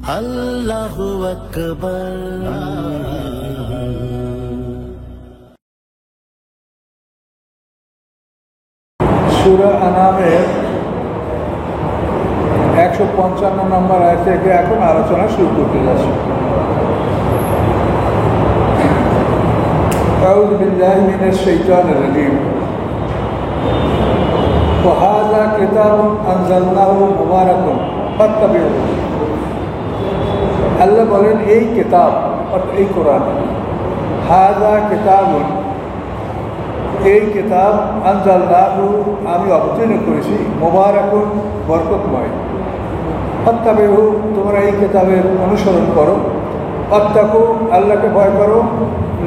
আল্লাহু আকবার। সূরা আনামের 155 নম্বর আয়াত থেকে এখন আলোচনা শুরু করতে যাচ্ছি। আউযু বিল্লাহি মিনাশ শাইতানির রাজীম। ওয়াহাযা কিতাবুন আনজালনাহু মুবারাকুন ফাত্তাবিউহু। আল্লাহ বলেন এই কিতাব অর্থাৎ এই কোরআন, হাযা কিতাবুন এই কিতাব আনজালনাহু আমি অবতীর্ণ করেছি, মুবারাকুন বরকতময়, ফাত্তাবিউহু তোমরা এই কিতাবের অনুসরণ করো, ওয়াত্তাকু আল্লাহকে ভয় করো,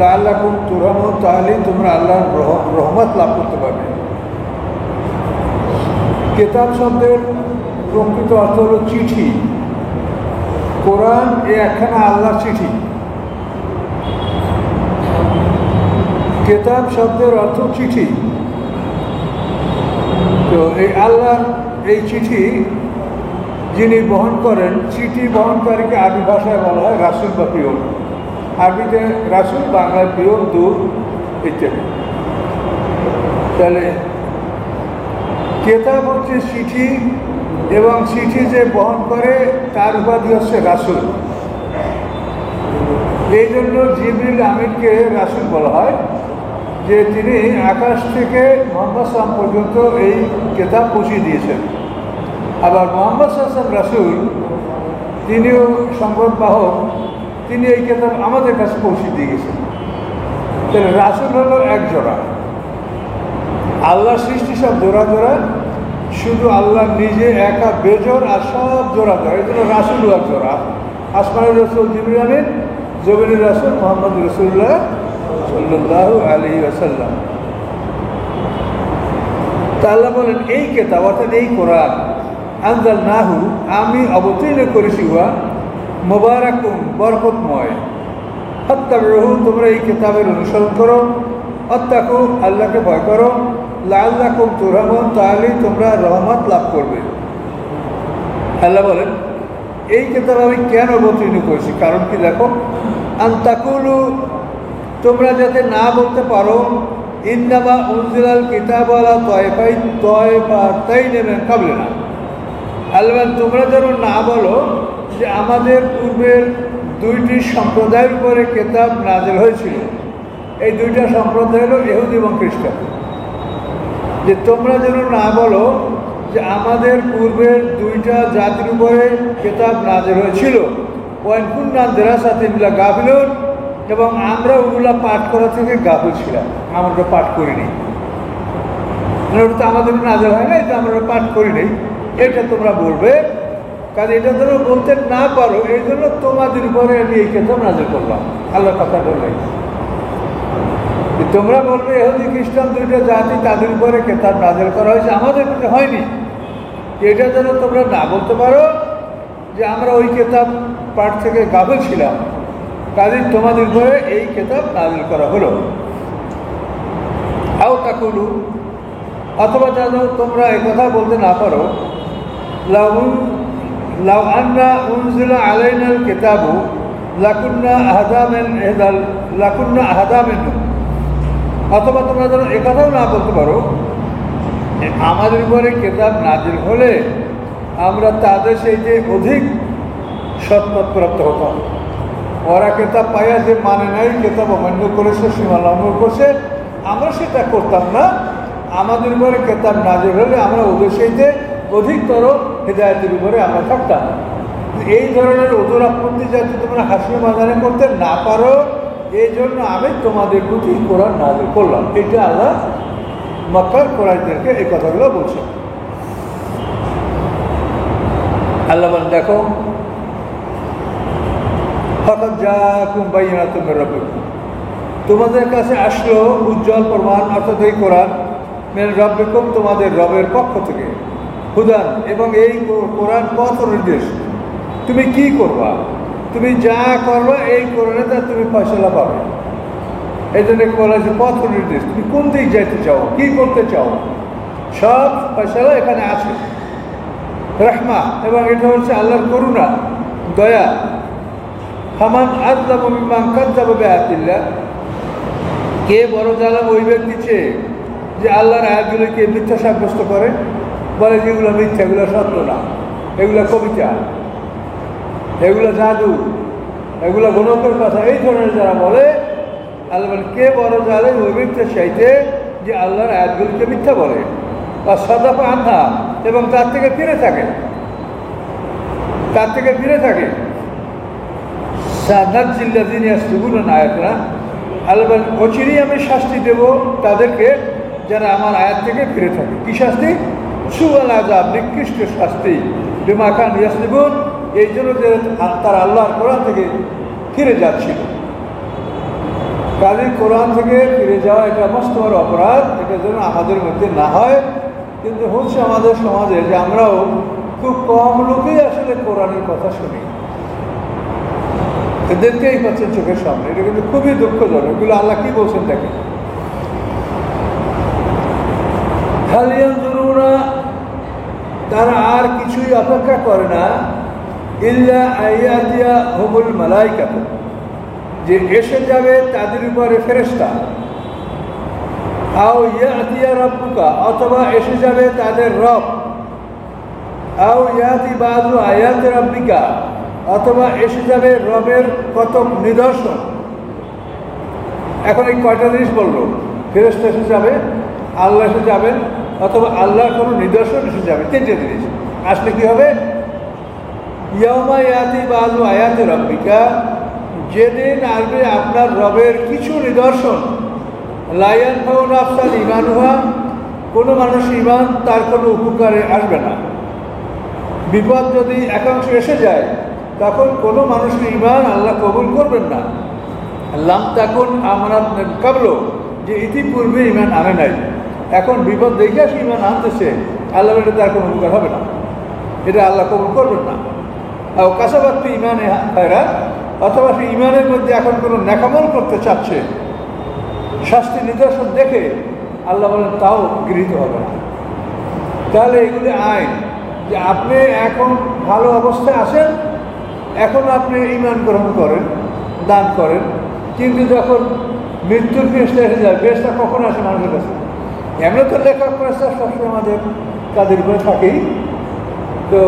লাআল্লাকুম তুরহামুন তাহলে তোমরা আল্লাহর রহমত লাভ করতে পারবে। কিতাব শব্দের প্রকৃত অর্থ হল চিঠি। কোরআন এ একখানা আল্লাহর চিঠি। কিতাব শব্দের অর্থ চিঠি। তো এই আল্লাহর এই চিঠি যিনি বহন করেন, চিঠি বহনকারীকে আরবি ভাষায় বলা হয় রাসূল বা পিয়ন। আরবিতে রাসূল, বাংলায় পিয়ন, দূত ইত্যাদি। তাহলে কিতাব হচ্ছে চিঠি, এবং চিঠি যে বহন করে তার উপাধি হচ্ছে রাসূল। এই জন্য জিবরিল আমিনকে রাসূল বলা হয়, যে তিনি আকাশ থেকে মুহাম্মদ সাল্লাল্লাহু আলাইহি ওয়াসাল্লাম পর্যন্ত এই কিতাব পৌঁছে দিয়েছেন। আবার মুহাম্মদ সাল্লাল্লাহু আলাইহি ওয়াসাল্লাম রাসূল, তিনিও সংবাদবাহক, তিনি এই কিতাব আমাদের কাছে পৌঁছে দিয়ে গেছেন। তাহলে রাসূল হলো এক জোড়া। আল্লাহ সৃষ্টি সব জোড়া জোড়া, শুধু আল্লাহ নিজে একা বেজোড়, আর সব জোড়া জোড়া। এই জন্য রাসূল এক জোড়া। আসমানের রাসূল জিবরিল আমিন, জমিনের রাসূল মুহাম্মদ রাসূলুল্লাহ সাল্লাল্লাহু আলাইহি ওয়াসাল্লাম। তা আল্লাহ বলেন এই কিতাব অর্থাৎ এই কোরআন, আনজালনাহু আমি অবতীর্ণ করেছি, হুয়া মুবারাকুন বরকতময়, ফাত্তাবিউহু তোমরা এই কিতাবের অনুসরণ করো, ওয়াত্তাকু আল্লাহকে ভয় করো, লাআল্লাকুম তুরহামুন তাহলে তোমরা রহমত লাভ করবে। আল্লাহ বলেন এই কিতাব আমি কেন অবতীর্ণ করেছি, কারণ কি দেখো, আনতাকুলু তোমরা যাতে না বলতে পারো, ইন্নামা উনজিলাল কিতাবু আলা তায়ফাতাইন মিন ক্বাবলিনা। আল্লাহ তোমরা যেন না বলো যে আমাদের পূর্বের দুইটি সম্প্রদায়ের উপরে কিতাব নাযিল হয়েছিল। এই দুইটা সম্প্রদায় হলো ইহুদি এবং খ্রিস্টান। যে তোমরা যেন না বলো যে আমাদের পূর্বের দুইটা জাতির উপরে কিতাব নাযিল হয়েছিল, ওয়ান কুননা দিরাসাতিন লা গাফিলুন, এবং আমরা ওগুলা পাঠ করা থেকে গাফিল ছিলাম, আমরা পাঠ করিনি। ওটা তো আমাদের নাযিল হয় না, এটা আমরা পাঠ করিনি, এটা তোমরা বলবে। কাজে এটা যেন বলতে না পারো, এই জন্য তোমাদের উপরে আমি এই কিতাব নাযিল করলাম। আল্লাহর কথা বললেন তোমরা বলবে ইহুদি খ্রিস্টান দুইটা জাতি, তাদের উপরে কিতাব নাযিল করা হয়েছে, আমাদের কাছে হয়নি। এটা যেন তোমরা না বলতে পারো যে আমরা ওই কিতাব পাঠ থেকে গাফিল ছিলাম, কাজে তোমাদের উপরে এই কিতাব নাযিল করা হলো। আও তাকুলু অথবা যেন তোমরা এই কথা বলতে না পারো, লাউ আন্না উনজিলা আলাইনাল কিতাবু লাকুন্না আহদা মিনহুম। অথবা তোমরা যেন একথাও না বলতে পারো আমাদের উপরে কিতাব নাযিল হলে আমরা তাদের সেইতে অধিক সৎপথ প্রাপ্ত হতাম। ওরা কিতাব পাইয়া যে মানে নাই, কিতাব অমান্য করেছে, সীমা লঙ্ঘন করছে, আমরা সেটা করতাম না। আমাদের উপরে কিতাব নাযিল হলে আমরা ওদের সেইতে অধিকতর হিদায়াতের উপরে আমরা থাকতাম। এই ধরনের ওদের আপত্তি যাতে তোমরা হাসি মাজারে করতে না পারো, এই জন্য আমি তোমাদের প্রতি কোরআন নাযিল করলাম। এটা আল্লাহ মক্কার কুরাইশদেরকে এই কথাগুলো বলছেন। আল্লাহ বলেন দেখো, ফাকাদ জাআকুম বাইয়িনাতুম মির রাব্বিকুম, তোমাদের কাছে আসলো উজ্জ্বল প্রমাণ অর্থাৎ এই কোরআন, মির রাব্বিকুম তোমাদের রবের পক্ষ থেকে, হুদান এবং এই কোরআন পথ নির্দেশ। তুমি কি করবা, তুমি যা করবা এই কোরআনে তা তুমি ফয়সালা পাবে। এই জন্য বলা হয়েছে পথ নির্দেশ, তুমি কোন দিক যাইতে চাও, কি করতে চাও, সব ফয়সালা এখানে আছে। রাহমা এবং এটা হচ্ছে আল্লাহর করুণা, দয়া। ফামান আযলামু মিম্মান কাযযাবা বিআয়াতিল্লাহ, কে বড় জালেম ওই ব্যক্তি চেয়ে যে আল্লাহর আয়াতগুলোকে মিথ্যা সাব্যস্ত করে, বলে যেগুলো মিথ্যা, এগুলো সত্য না, এগুলো কবিতা, এগুলো জাদু, এগুলো গণকের কথা, এই ধরনের যারা বলে, আল্লাহ বলেন কে বড় জালেম ওই ব্যক্তির চাইতে যে আল্লাহর আয়াতগুলিকে মিথ্যা বলে বা সাদাফা আনহা, এবং তার থেকে ফিরে থাকে, তার থেকে ফিরে থাকে। সানাজ্জিল্লাযীনা ইয়াসলিবুনা আয়াতিনা, আল্লাহ বলেন অচিরেই আমি শাস্তি দেব তাদেরকে যারা আমার আয়াত থেকে ফিরে থাকে। কি শাস্তি? সুআল আযাব, নিকৃষ্ট শাস্তি। বিমা কানু ইয়াসলিবুন, এই জন্য যে তারা আল্লাহর কোরআন থেকে ফিরে যাচ্ছিল। কাজে কোরআন থেকে ফিরে যাওয়া এটা মস্ত বড় অপরাধ, এটা যেন আমাদের মধ্যে না হয়। কিন্তু হচ্ছে আমাদের সমাজে যে আমরাও খুব কম লোকেই আসলে কোরআনের কথা শুনি, দেখতেই পাচ্ছেন চোখের সামনে। এটা কিন্তু খুবই দুঃখজনক। এগুলো আল্লাহ কি বলছেন দেখেন, হাল ইয়ানজুরুনা, তারা আর কিছুই অপেক্ষা করে না, ইল্লা আইয়াতিয়া হুমুল মালাইকাতু, যে এসে যাবে তাদের উপরে ফেরেশতা, আও ইয়াতিয়া রাব্বুকা, অথবা এসে যাবে তাদের রব, আও ইয়াতি বাযু আয়াতি রাব্বিকা, অথবা এসে যাবে রবের কত নিদর্শন। এখন এই কয়টা জিনিস বললো, ফেরেশতা এসে যাবে, আল্লাহ এসে যাবেন, অথবা আল্লাহর কোনো নিদর্শন এসে যাবে। তিনটে জিনিস আসলে কি হবে? ইয়াউমা ইয়াতি বাযু আয়াতি রাব্বিকা, যেদিন আসবে আপনার রবের কিছু নিদর্শন, লা ইয়ানফাউ নাফসান ঈমানুহা, কোনো মানুষ ঈমান তার কোনো উপকারে আসবে না। বিপদ যদি একাংশ এসে যায় তখন কোনো মানুষের ঈমান আল্লাহ কবুল করবেন না। লাম তাকুন আমানাত মিন ক্বাবলু, যে ইতিপূর্বে ঈমান আনে নাই, এখন বিপদ দেখে আসে ঈমান আনতেছে, আল্লাহ এটা তার কোনো উপকার হবে না, এটা আল্লাহ কবুল করবেন না। আর কাসাবাত ফি ঈমানে খায়রা, অথবা সে ঈমানের মধ্যে এখন কোনো নেকামল করতে চাচ্ছে, শাস্তি নিদর্শন দেখে আল্লাহ বলেন তাও গৃহীত হবে না। তাহলে এগুলি আইন যে আপনি এখন ভালো অবস্থায় আছেন, এখন আপনি ঈমান গ্রহণ করেন, দান করেন, কিন্তু যখন মৃত্যুর ফেরেশতা এসে যায়, ফেরেশতা কখন আসে মানুষের কাছে? এমনি তো লেখক ফেরেশতা সবসময় আমাদের তাদের উপরে থাকেই, তো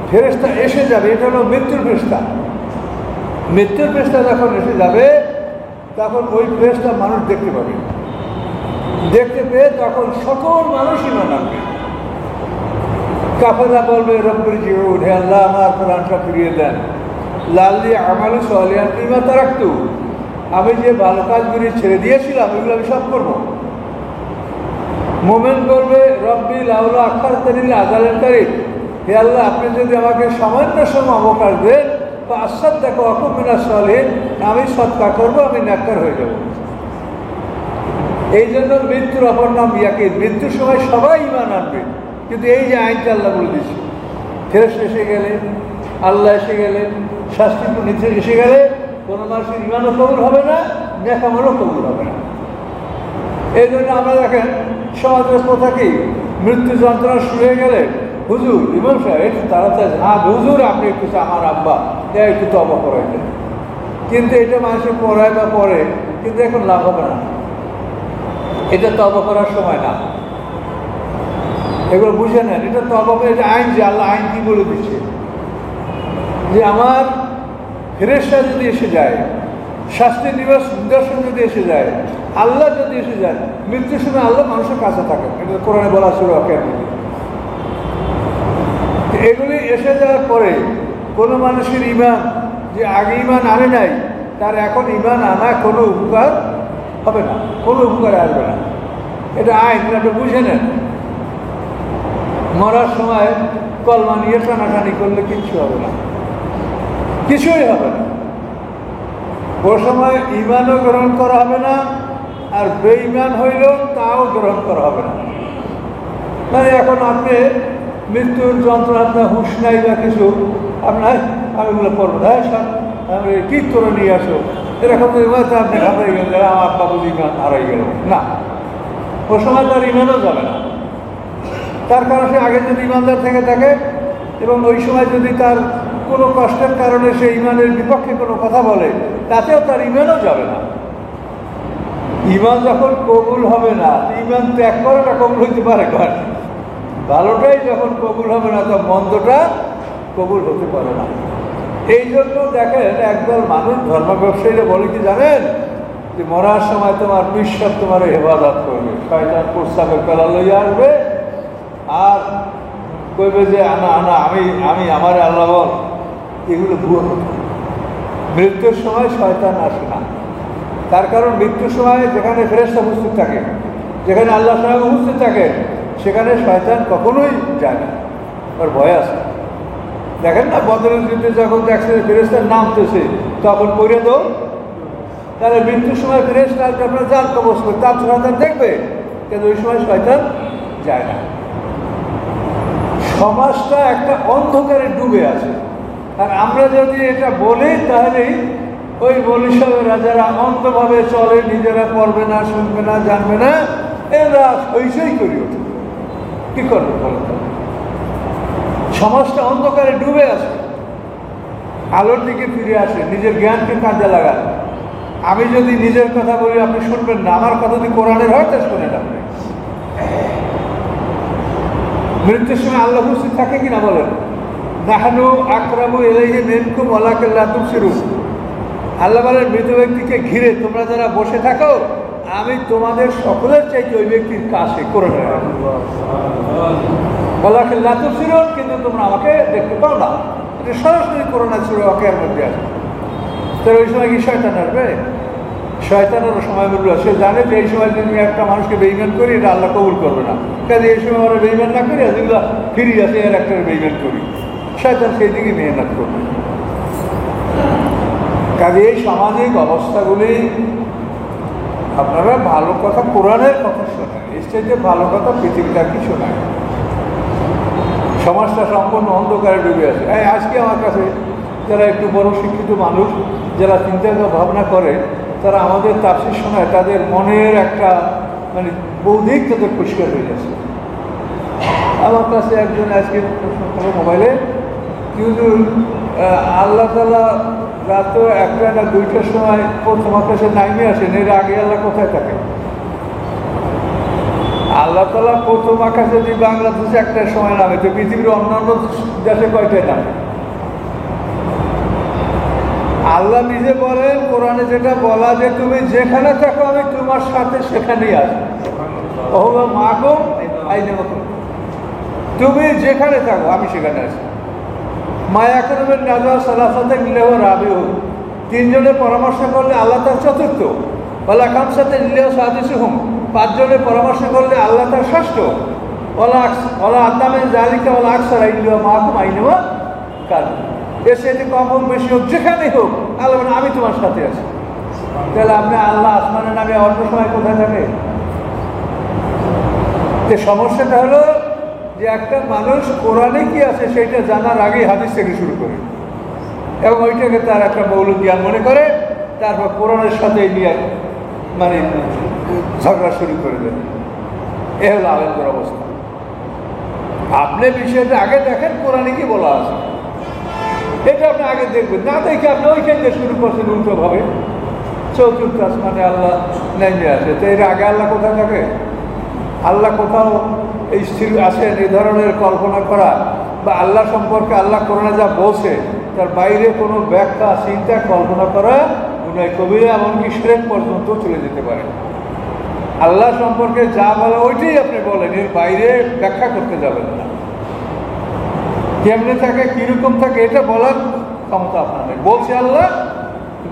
ফেরেশতা এসে যাবে, এটা হলো মৃত্যুর ফেরেশতা। মৃত্যুর ফেরেশতা যখন এসে যাবে তখন ওই ফেরেশতা মানুষ দেখতে পাবে, দেখতে পেয়ে তখন সকল মানুষ ঈমান আনবে। কাফেররা বলবে রব্বির জিউন, হে আল্লাহ আমার কোরআনটা ফিরিয়ে দেন, লাল্লি আমালু সালিহান ফীমা তারাকতু, আমি যে ভালো কাজগুলি ছেড়ে দিয়েছিলাম এগুলো আমি সব করবো। মুমিন বলবে রব্বি লাউলা আখারতানি ইলা আজালিন কারীব, হে আল্লাহ আপনি যদি আমাকে সামান্য সময় অবকাশ দেন, তো আসাদ্দাকা ওয়া আকুম মিনাস সালিহিন, আমি সদকা করবো, আমি নেককার হয়ে যাব। এই জন্য মৃত্যুর অপর নাম ইয়াকিন, মৃত্যুর সময় সবাই ঈমান আনবে। কিন্তু এই যে আইনটা আল্লাহ বলে দিচ্ছে, ফেরেশতা এসে গেলে, আল্লাহ এসে গেলেন, শাস্তি নিতে এসে গেলে কোনো মানুষের ঈমানও কবুল হবে না, নেকামলও কবুল হবে না। এই জন্য আমরা দেখেন সমাজের প্রথা কি, মৃত্যু যন্ত্রণা শুরু হয়ে গেলে হুজুর ইমাম সাহেব একটু তাড়াতাড়ি, হ্যাঁ হুজুর আপনি একটু আমার আব্বা একটু তবা করাইতেন। কিন্তু এটা মানুষের পড়ায় বা পড়ে, কিন্তু এখন লাভ হবে না, এটা তবা করার সময় না। এগুলো বুঝে নেন, এটা তবা করে, এটা আইন, যে আল্লাহ আইন কি বলে দিচ্ছে, যে আমার ফেরেশতা যদি এসে যায়, শাস্তি নিদর্শন যদি এসে যায়, আল্লাহ যদি এসে যায়, মৃত্যুর সময় আল্লাহ মানুষের কাছে থাকেন, এটা কোরআনে বলা ছিল। এগুলি এসে যাওয়ার পরে কোনো মানুষের ঈমান যে আগে ঈমান আনে নাই, তার এখন ঈমান আনা কোনো উপকার হবে না, কোনো উপকারে আসবে না। এটা আইন, আপনি বুঝে নেন। মরার সময় কলমা নিয়ে টানাটানি করলে কিচ্ছু হবে না, কিছুই হবে না। ও সময় ঈমানও গ্রহণ করা হবে না, আর বেঈমান হইলেও তাও গ্রহণ করা হবে না। মানে এখন আপনি মৃত্যুর যন্ত্রণা, আপনার হুঁশ নাই বা কিছু, আপনার আমি এগুলো পড়বো, হ্যাঁ স্যার আমি কী করে নিয়ে আসো, এরকম আপনি ঘাবড়ে গেলেন, আমার বাবু ঈমান হারাই গেল না, ও সময় তার ঈমানও যাবে না। তার কারণ সে আগে যদি ঈমানদার থেকে থাকে এবং ওই সময় যদি তার কোনো কষ্টের কারণে সে ইমানের বিপক্ষে কোনো কথা বলে, তাতেও তার ইমানও যাবে না। ইমান যখন কবুল হবে না, ইমান ত্যাগ করাটা কবুল হইতে পারে কার? ভালোটাই যখন কবুল হবে না, তো মন্দটা কবুল হতে পারে না। এই জন্য দেখেন, একদল মানুষ ধর্ম ব্যবসায়ীরা বলে কি জানেন, যে মরার সময় তোমার বিশ্বাস তোমার হেফাজত করবে, শয়তান প্রস্তাবের পেলা লইয়া আসবে আর কইবে যে আনা আনা আমি আমার আল্লাহ বল। এগুলো ভুয়ো কথা। মৃত্যুর সময় শয়তান আসে না, তার কারণ মৃত্যুর সময় যেখানে ফেরেশতা উপস্থিত থাকে, যেখানে আল্লাহ স্বয়ং উপস্থিত থাকে, সেখানে শয়তান কখনোই যায় না, ওর ভয় আছে। দেখেন না, বদরের যুদ্ধে যখন দেখছে ফেরেশতার নামতেছে, তখন করে দাও। তাহলে মৃত্যুর সময় ফেরেশতা আপনার যার কবজ করে তার শয়তান দেখবে, কিন্তু ওই সময় শয়তান যায় না। সমাজটা একটা অন্ধকারে ডুবে আছে, আর আমরা যদি এটা বলি তাহলেই ওই বলিসবেরা যারা অন্ধভাবে চলে, নিজেরা পড়বে না, শুনবে না, জানবে না, এরা সইসই করি ওঠে। কি করবে বলেন? সমাজটা অন্ধকারে ডুবে আছে, আলোর দিকে ফিরে আসে, নিজের জ্ঞানকে কাজে লাগান। আমি যদি নিজের কথা বলি আপনি শুনবেন না, আমার কথা যদি কোরআনের হয় তা শোনেন আপনি। মৃত্যুর সময় আল্লাহ উপস্থিত থাকে কিনা বলেন? নাহনু আকরামু ইলাইহি মিনকুম ওয়ালাকিন লা তুবসিরুন। আল্লাহ বলেন, মৃত ব্যক্তিকে ঘিরে তোমরা যারা বসে থাকো, আমি তোমাদের সকলের চাইতে ওই ব্যক্তির কাছে করে ওয়ালাকিন লা তুবসিরুন, কিন্তু তোমরা আমাকে দেখতে পাও না। এটা সরাসরি করোনা সূরা ওয়াকিয়ার মধ্যে আছে। তাহলে ওই সময় কি শয়তান আসবে? শয়তানেরও সময় বলল, সে জানে যে এই সময় যদি একটা মানুষকে বেঈমান করি, এটা আল্লাহ কবুল করবে না, কাজে এই সময় আমরা বেঈমান না করি, যেগুলো ফিরি আছে এর একটা বেঈমান করি। শয়তান সেই দিকে মেহনত করবে। কাজে এই সামাজিক অবস্থাগুলি আপনারা ভালো কথা, কোরআনের কথা শোনেন, এর চাইতে ভালো কথা পৃথিবীটা কি শোনায়? সমাজটা সম্পূর্ণ অন্ধকারে ডুবে আছে। আজকে আমার কাছে যারা একটু বড় শিক্ষিত মানুষ, যারা চিন্তা ভাবনা করে, তারা আমাদের তাফসীর শোনায়, তাদের মনের একটা মানে বৌদ্ধিক তাদের পরিষ্কার হয়ে যাচ্ছে। আমার কাছে একজন আজকে মোবাইলে কিন্তু আল্লাহ তাআলা রাত 1টা না 2টার সময় প্রথম আকাশে নামে আসেন, এর আগে আল্লাহ কোথায় থাকে? আল্লাহ তাআলা প্রথম আকাশে যদি বাংলাদেশে 1টার সময় নামে, তো পৃথিবীর অন্যান্য দেশে কয়টায় নামে? আল্লাহ নিজে বলেন কোরআনে, যেটা বলা যে তুমি যেখানে থাকো আমি তোমার সাথে সেখানেই আসবো। মাকুম আইনামা কুনতুম, তুমি যেখানে থাকো আমি সেখানে আসবো। মায়া করবেন নাজা সালাসাতে মিলেও রাবিউ, তিনজনে পরামর্শ করলে আল্লাহ তার চতুর্থ। ওলা খামসাতে মিলেও সাদিসুহুম, 5 জনে পরামর্শ করলে আল্লাহ তার ষষ্ঠ। ওলা আদামে জালিকা ওলা আকসারা ইল্লা মাকুম আইনামা কানতুম, এর সাথে কম হোক বেশি হোক যেখানেই হোক, আল্লাহ মানে আমি তোমার সাথে আছি। তাহলে আপনি আল্লাহ আসমানের নামে অন্য সময় কোথায় থাকে? যে সমস্যাটা হলো যে একটা মানুষ কোরআনে কি আছে সেইটা জানার আগেই হাদিস থেকে শুরু করে, এবং ওইটাকে তার একটা মৌলিক জ্ঞান মনে করে, তারপর কোরআনের সাথে নিয়ে মানে ঝগড়া শুরু করে দেন। এ হলো আলেমদের অবস্থা। আপনি বিষয়টা আগে দেখেন কোরআনে কি বলা আছে, এটা আপনি আগে দেখবেন। না দেখে আপনি ওইখান থেকে শুরু করছেন উল্টোভাবে, চতুর্থ আসমানে আল্লাহ নেমে আসে। তো এর আগে আল্লাহ কোথায় থাকে? আল্লাহ কোথাও এই স্থির আসেন এই ধরনের কল্পনা করা, বা আল্লাহ সম্পর্কে আল্লাহ কোরআনে যা বলছে তার বাইরে কোনো ব্যাখ্যা, চিন্তা, কল্পনা করা গুনাহ কবিরা, এমনকি শিরক পর্যন্ত চলে যেতে পারে। আল্লাহ সম্পর্কে যা বলে ওইটাই আপনি বলেন, এর বাইরে ব্যাখ্যা করতে যাবেন না। কেমনে থাকে, কীরকম থাকে, এটা বলার ক্ষমতা আপনার নেই। বলছে আল্লাহ,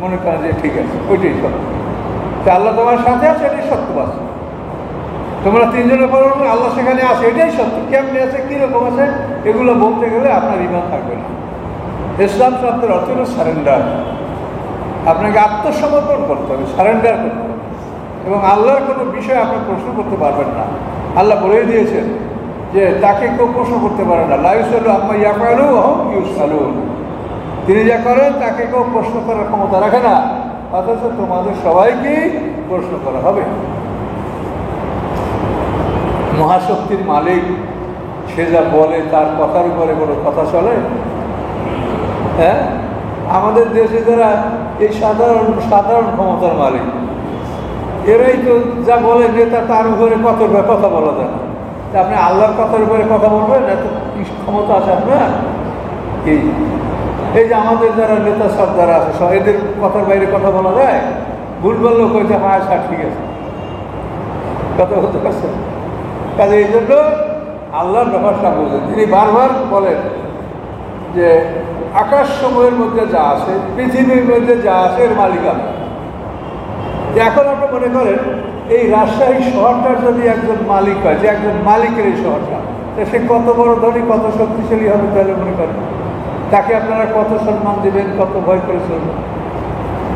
মনে করেন যে ঠিক আছে, ওইটাই সত্য। তা আল্লাহ তোমার সাথে আছে, এটাই সত্যবাদ। তোমরা 3 জনে বলো আল্লাহ সেখানে আছে, এটাই সত্য। কেমনে আছে, কীরকম আছে, এগুলো বলতে গেলে আপনার ঈমান থাকবে না। ইসলাম শব্দের অর্থ হলো সারেন্ডার। আপনাকে আত্মসমর্পণ করতে হবে, সারেন্ডার করতে হবে, এবং আল্লাহর কোনো বিষয় আপনি প্রশ্ন করতে পারবেন না। আল্লাহ বলেই দিয়েছেন যে তাকে কেউ প্রশ্ন করতে পারে না। লা ইউসালু আম্মা ইয়াফআলু ওয়া হুম ইউসালুন, তিনি যা করেন তাকে কেউ প্রশ্ন করার ক্ষমতা রাখে না, অথচ তোমাদের সবাইকেই প্রশ্ন করা হবে। মহাশক্তির মালিক, সে যা বলে তার কথার উপরে কোনো কথা চলে? হ্যাঁ, আমাদের দেশে যারা এই সাধারণ সাধারণ ক্ষমতার মালিক, এরাই তো যা বলে নেতা তার উপরে কথা বলা যায় না। আপনি আল্লাহর কথার উপরে কথা বলবেন, এত কি ক্ষমতা আছে আপনার? এই যে আমাদের যারা নেতা সর্দার আছে, এদের কথার বাইরে কথা বলা যায়? ভুল বললেও কইতে হ্যাঁ স্যার ঠিক আছে, কথা বলতে পারছেন। কাজে এই জন্য আল্লাহর ব্যাপারটা বোঝেন। তিনি বারবার বলেন যে আকাশ সময়ের মধ্যে যা আছে, পৃথিবীর মধ্যে যা আছে, এর মালিক আমি। এখন আপনি মনে করেন এই রাজশাহী শহরটার যদি একজন মালিক হয়, যে একজন মালিকের এই শহরটা, সে কত বড় ধনী, কত শক্তিশালী হবে তাহলে মনে করেন। তাকে আপনারা কত সম্মান দেবেন, কত ভয় করে চলবেন।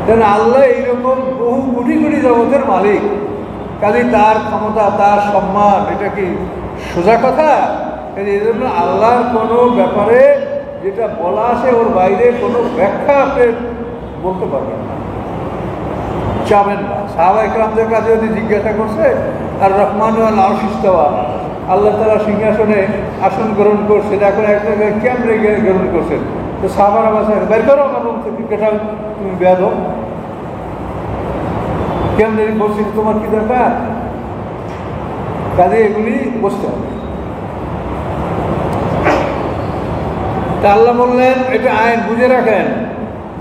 যেন আল্লাহ এইরকম বহু কোটি কোটি জগতের মালিক, কাজে তার ক্ষমতা, তার সম্মান, এটা কি সোজা কথা? এই জন্য আল্লাহর কোনো ব্যাপারে যেটা বলা আছে ওর বাইরে কোনো ব্যাখ্যা আপনি বলতে পারবেন না, চাবেন না। সাহাবায়ে কেরামদের কাছে যদি জিজ্ঞাসা করছে আর রহমান ওয়াল আরশ ইস্তাওয়া, আল্লাহ তাআলা সিংহাসনে আসন গ্রহণ করছে, এখন এক জায়গায় কেমনে গ্রহণ করছেন, তো সাহাবারা বলছে বের করো আমার রুম থেকে, কেটা তুমি বেয়াদব, কেমনে বলছি, তোমার কি দরকার? কাজে এগুলি বুঝতে হবে। তা আল্লাহ বললেন এটা আইন বুঝে রাখেন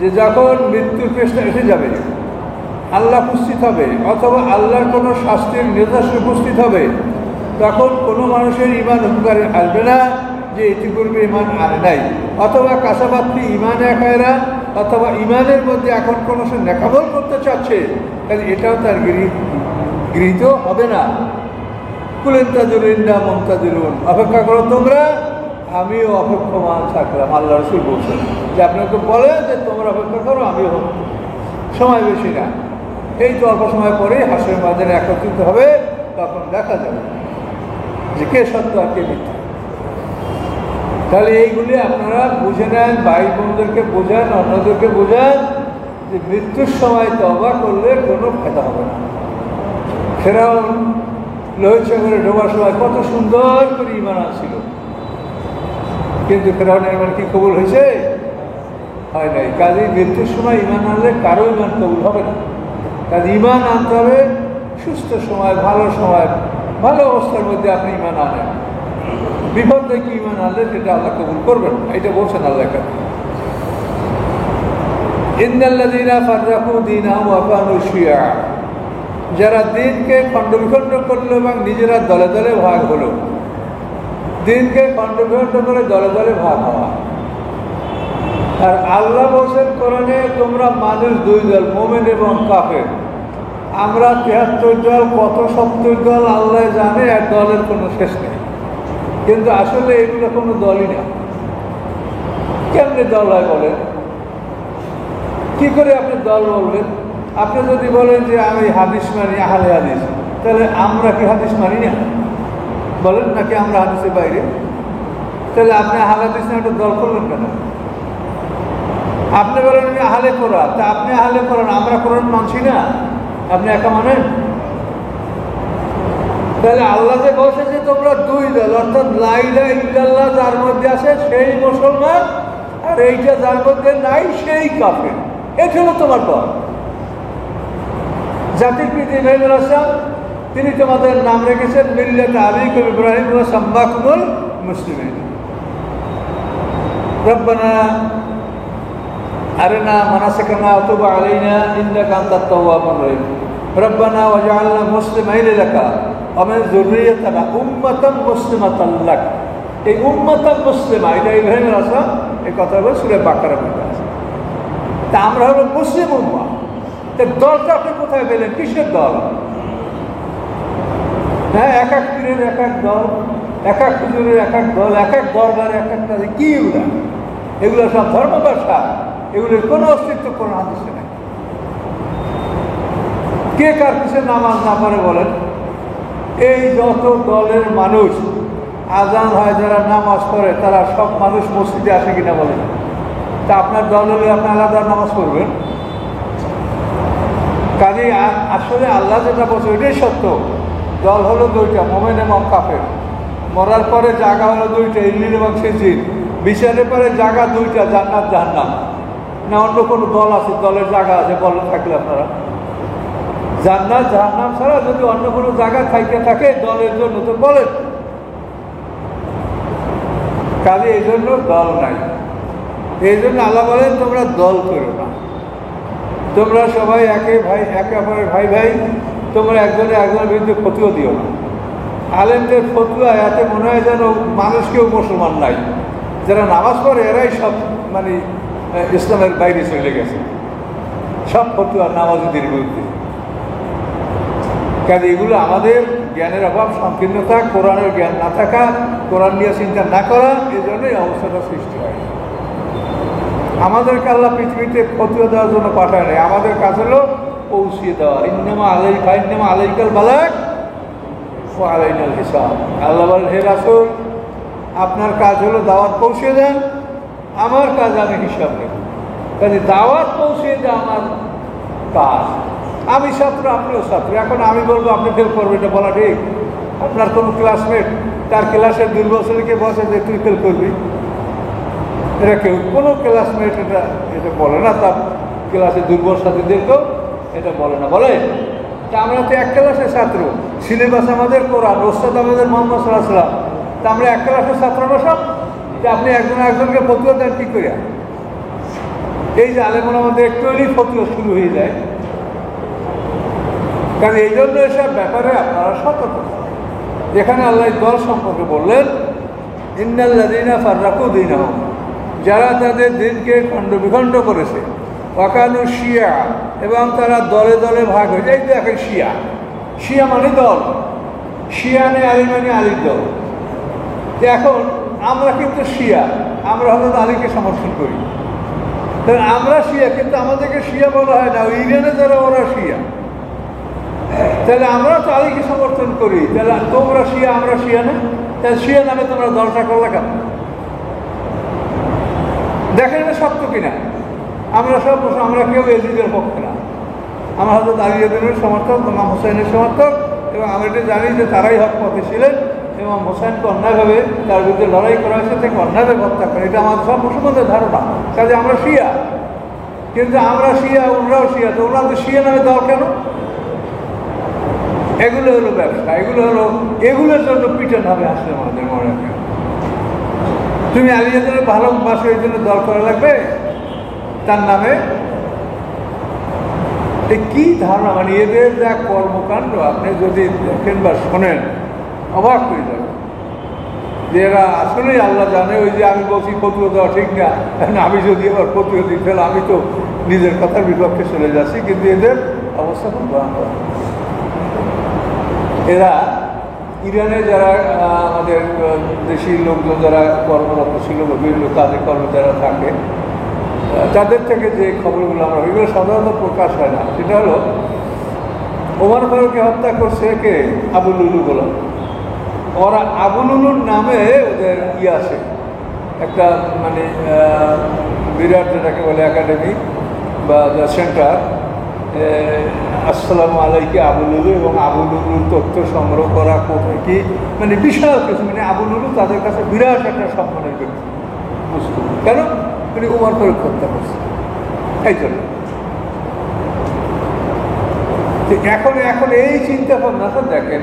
যে যখন মৃত্যুর পেশটা এসে যাবে, আল্লাহ উপস্থিত হবে অথবা আল্লাহর কোনো শাস্তির নির্দেশ উপস্থিত হবে, তখন কোনো মানুষের ইমান উপকারে আসবে না যে ইতিপূর্বে ইমান আনে নাই, অথবা কাছাবাত্রি ইমানে একায়রা, অথবা ইমানের মধ্যে এখন কোনো সে নেকামল করতে চাচ্ছে, তাহলে এটাও তার গৃহীত হবে না। কুলেন্তাজুরিন্দা মমতাজুরুন, অপেক্ষা করো তোমরা, আমিও অপেক্ষমান থাকলাম। আল্লাহ রাসূল বলছেন যে আপনাকে বলে যে তোমরা অপেক্ষা করো, আমিও সময় বেশি না, এই তো অল্প সময় পরে হাসরের মাঝে একত্রিত হবে, তখন দেখা যাবে যে কে সত্য আর কে মিথ্যা। তাহলে এইগুলি আপনারা বুঝে নেন, ভাই বোনদেরকে বোঝান, অন্যদেরকে বোঝান যে মৃত্যুর সময় তওবা করলে কোনো ফায়দা হবে না। ফেরাউন লোহিত সাগরে ডোবার সময় কত সুন্দর করে ঈমান আনছিল, কিন্তু ফেরাউনের ঈমান কি কবুল হয়েছে? হয় নাই। কাজেই মৃত্যুর সময় ঈমান আনলে কারো ঈমান কবুল হবে না। কাজে ঈমান আনতে হবে সুস্থ সময়, ভালো অবস্থার মধ্যে আপনি ঈমান আনেন। বিপদ দেখে ঈমান আনলে সেটা আল্লাহ কবুল করবেন, এটা বলছেন আল্লাহ। ইন্নাল্লাযীনা ফাররাকু দীনাহুম ওয়া কানু শিয়া, যারা দিনকে খণ্ডবিখণ্ড করলো এবং নিজেরা দলে দলে ভাগ হলো। দিনকে খণ্ডবিখণ্ড করে দলে দলে ভাগ হওয়া। আর আল্লাহ বলছেন কোরআনে, তোমরা মানুষ দুই দল, মুমিন এবং কাফের। আমরা ৭৩ দল, কত ৭০ দল আল্লাহ জানে, এক দলের কোনো শেষ নেই। কিন্তু আসলে এগুলো কোনো দলই না। কেমনে দল হয় বলেন? কি করে আপনি দল বলবেন? আপনি যদি বলেন যে আমি হাদিস মানি, আহলে হাদিস, তাহলে আমরা কি হাদিস মানি না বলেন, নাকি আমরা হাদিসের বাইরে? তাহলে আপনি আহলে হাদিস না একটা দল করবেন কেন? আপনি বলেন আমি আহলে কোরআন, তা আপনি আহলে কোরআন, আমরা কোরআন মানছি না, আপনি একা মানেন? তাহলে আল্লাহ যে বলছে যে তোমরা দুই দল, অর্থাৎ লা ইলাহা ইল্লাল্লাহ যার মধ্যে আছে সেই মুসলমান, আর এইটা যার মধ্যে নাই সেই কাফের, এটা হলো তোমার দল। জাতির পিতা ইব্রাহিম আলাইহিস সালাম, তিনি তোমাদের নাম রেখেছেন মিল্লাত আবিকুম ইব্রাহিম ওয়া সাম্মাকুমুল মুসলিমিন। রব্বানা আরিনা মানাসিকানা ওয়া তুব আলাইনা ইন্নাকা আনতাত তাওয়াবুর রহিম। রব্বানা ওয়াজআলনা মুসলিমাইন লাকা ওয়া মিন যুররিয়্যাতিনা উম্মাতান মুসলিমাতান লাক। এই উম্মাতান মুসলিমা, এটা ইব্রাহিম আলাইহিস সালাম এই কথা বলে সূরা বাকারার মধ্যে আছে। তা আমরা হলো মুসলিম উম্মাহ। দলটা আপনি কোথায় পেলেন? কিসের দল? হ্যাঁ, এক এক পীরের এক এক দল, এক এক হুজুরের এক এক দল, এক এক দরবারে এক একটা, কি এগুলা? এগুলো সব ধর্ম ব্যবসা, এগুলোর কোনো অস্তিত্ব কোনো হাদিসে নেই। কে কার কিসের নামাজ না পড়ে বলেন? এই যত দলের মানুষ আজান হয়, যারা নামাজ পড়ে, তারা সব মানুষ মসজিদে আসে কিনা বলেন? তা আপনার দল হলে আপনি আলাদা নামাজ পড়বেন? কাজে আসলে আল্লাহ যেটা বলছে ওইটাই সত্য। দল হলো দুইটা, মুমিন এবং কাফের। মরার পরে জায়গা হলো দুইটা, ইল্লিন এবং সিজিন। বিচারের পরে জায়গা দুইটা, জান্নাত জাহান্নাম। না অন্য কোনো দল আছে, দলের জায়গা আছে বলেন থাকলে আপনারা? জান্নাত জাহান্নাম ছাড়া যদি অন্য কোনো জায়গা থাইকে থাকে দলের জন্য তো বলেন। কাজে এই জন্য দল নাই। এই জন্য আল্লাহ বলেন তোমরা দল করো না, তোমরা সবাই একে অপরের ভাই ভাই, তোমরা একজনের বিরুদ্ধে ফতুয়া দিও না। আলেমদের ফতুয়া এতে মনে হয় যেন মানুষ কেউ মুসলমান নাই, যারা নামাজ পড়ে এরাই সব মানে ইসলামের বাইরে চলে গেছে, সব ফতুয়া নামাজীদের বিরুদ্ধে। কাজে এগুলো আমাদের জ্ঞানের অভাব, সংকীর্ণতা, কোরআনের জ্ঞান না থাকা, কোরআন নিয়ে চিন্তা না করা, এই জন্যই অবস্থাটা সৃষ্টি হয়। আমাদেরকে আল্লাহ পৃথিবীতে ফতুয়া দেওয়ার জন্য পাঠায় নাই, আমাদের কাজ হলো পৌঁছিয়ে দেওয়া। ইন্নামা আলাইকাল বালাগ ওয়া আলাইনাল হিসাব। আল্লাহ বলেন, হে রাসূল, আপনার কাজ হলো দাওয়াত পৌঁছে দেন, আমার কাজ আমি হিসাব নেব। কাজে দাওয়াত পৌঁছে দেওয়া আমার কাজ। আমি ছাত্র, আপনিও ছাত্র। এখন আমি বলবো আপনি ফেল করবেন, এটা বলা ঠিক? আপনার কোনো ক্লাসমেট তার ক্লাসের 2 বছরকে বসে যে তুই ফেল করবি, এটা কেউ কোনো ক্লাসমেট এটা বলে না, তার ক্লাসে দুর্বল সাথীদেরকেও এটা বলে না। বলে তা আমরা তো এক ক্লাসের ছাত্র, সিলেবাস আমাদের কোরআন, ওস্তাদ আমাদের মোহাম্মদ সাল্লাল্লাহু আলাইহি ওয়াসাল্লাম, তা আমরা এক ক্লাসের ছাত্র না সব? তা আপনি একজনকে ফতুয়া দেন কী করে? এই যে আলেমুল আমাদের একটু হলেই ফতুয়া শুরু হয়ে যায়। কারণ এই জন্য এসব ব্যাপারে আপনারা সতর্ক। এখানে আল্লাহ দল সম্পর্কে বললেন, ইন্নাল্লাযীনা ফাররাকু দীনাহুম, যারা তাদের দিনকে খণ্ড বিখণ্ড করেছে, ওয়াকানু শিয়া, এবং তারা দলে দলে ভাগ হয়ে যায়। দেখেন শিয়া, শিয়া মানে দল, শিয়া নেই আলী মানে আলীর দল। এখন আমরা কিন্তু শিয়া, আমরা হয়তো আলীকে সমর্থন করি, কারণ আমরা শিয়া, কিন্তু আমাদেরকে শিয়া বলা হয় না। ইরানে যারা ওরা শিয়া, তাহলে আমরা তো আলীকে সমর্থন করি, তাহলে তোমরা শিয়া আমরা শিয়া না, তাহলে শিয়া নামে তোমরা দলটা করলে কেন? দেখেন না সত্য কিনা? আমরা সব আমরা কেউ এজিদের পক্ষে না, আমরা হয়তো আলীর সমর্থক, ইমাম হোসেনের সমর্থক, এবং আমরা এটা জানি যে তারাই হক পথে ছিলেন এবং হোসেনকে অন্যায়ভাবে তার বিরুদ্ধে লড়াই করা হয়েছে, থেকে অন্যায়ভাবে হত্যা করে, এটা আমাদের সব মুসলমানদের ধারণা। কাজে আমরা শিয়া, কিন্তু আমরা শিয়া, ওনারাও শিয়া, তো ওনারা তো শিয়া নামে দল কেন? এগুলো হলো ব্যবসা, এগুলোর জন্য পিটন হবে আসলে আমাদের মনে রাখে। তুমি আলিয়াদের ভালোবাসো, এই জন্য দল করা লাগবে তার নামে? কি ধারণা, মানে এদের যা কর্মকাণ্ড আপনি যদি দেখেন বা শোনেন অবাক হয়ে যাবে যে এরা আসলেই আল্লাহ জানে। ওই যে আমি বলছি ফতুয়া দেওয়া ঠিক না, আমি যদি আবার ফতুয়া দিই তাহলে আমি তো নিজের কথার বিপক্ষে চলে যাচ্ছি, কিন্তু এদের অবস্থা খুব ভয়ঙ্কর। এরা ইরানে যারা আমাদের দেশি লোকজন যারা কর্মরত ছিল, বিভিন্ন কাজে কর্ম যারা থাকে, তাদের থেকে যে খবরগুলো আমরা, এগুলো সাধারণত প্রকাশ হয় না। সেটা হলো ওমর ফারুককে হত্যা করছে কে? আবু লুলু বলা। ওরা আবু লুলুর নামে ওদের আছে একটা, মানে বিরাট যেটাকে বলে একাডেমি বা সেন্টার, আসসালামু আলাইকে আবু লুলু, এবং আবু লুলুর তথ্য সংগ্রহ করা কোথায় কি, মানে বিশাল কিছু। মানে আবু লুলু তাদের কাছে বিরাট একটা সম্মানের বস্তু। কেন? তিনি ওমর ফারুক হত্যা করছে এই জন্য। এখন এই চিন্তা ভাবনাটা দেখেন,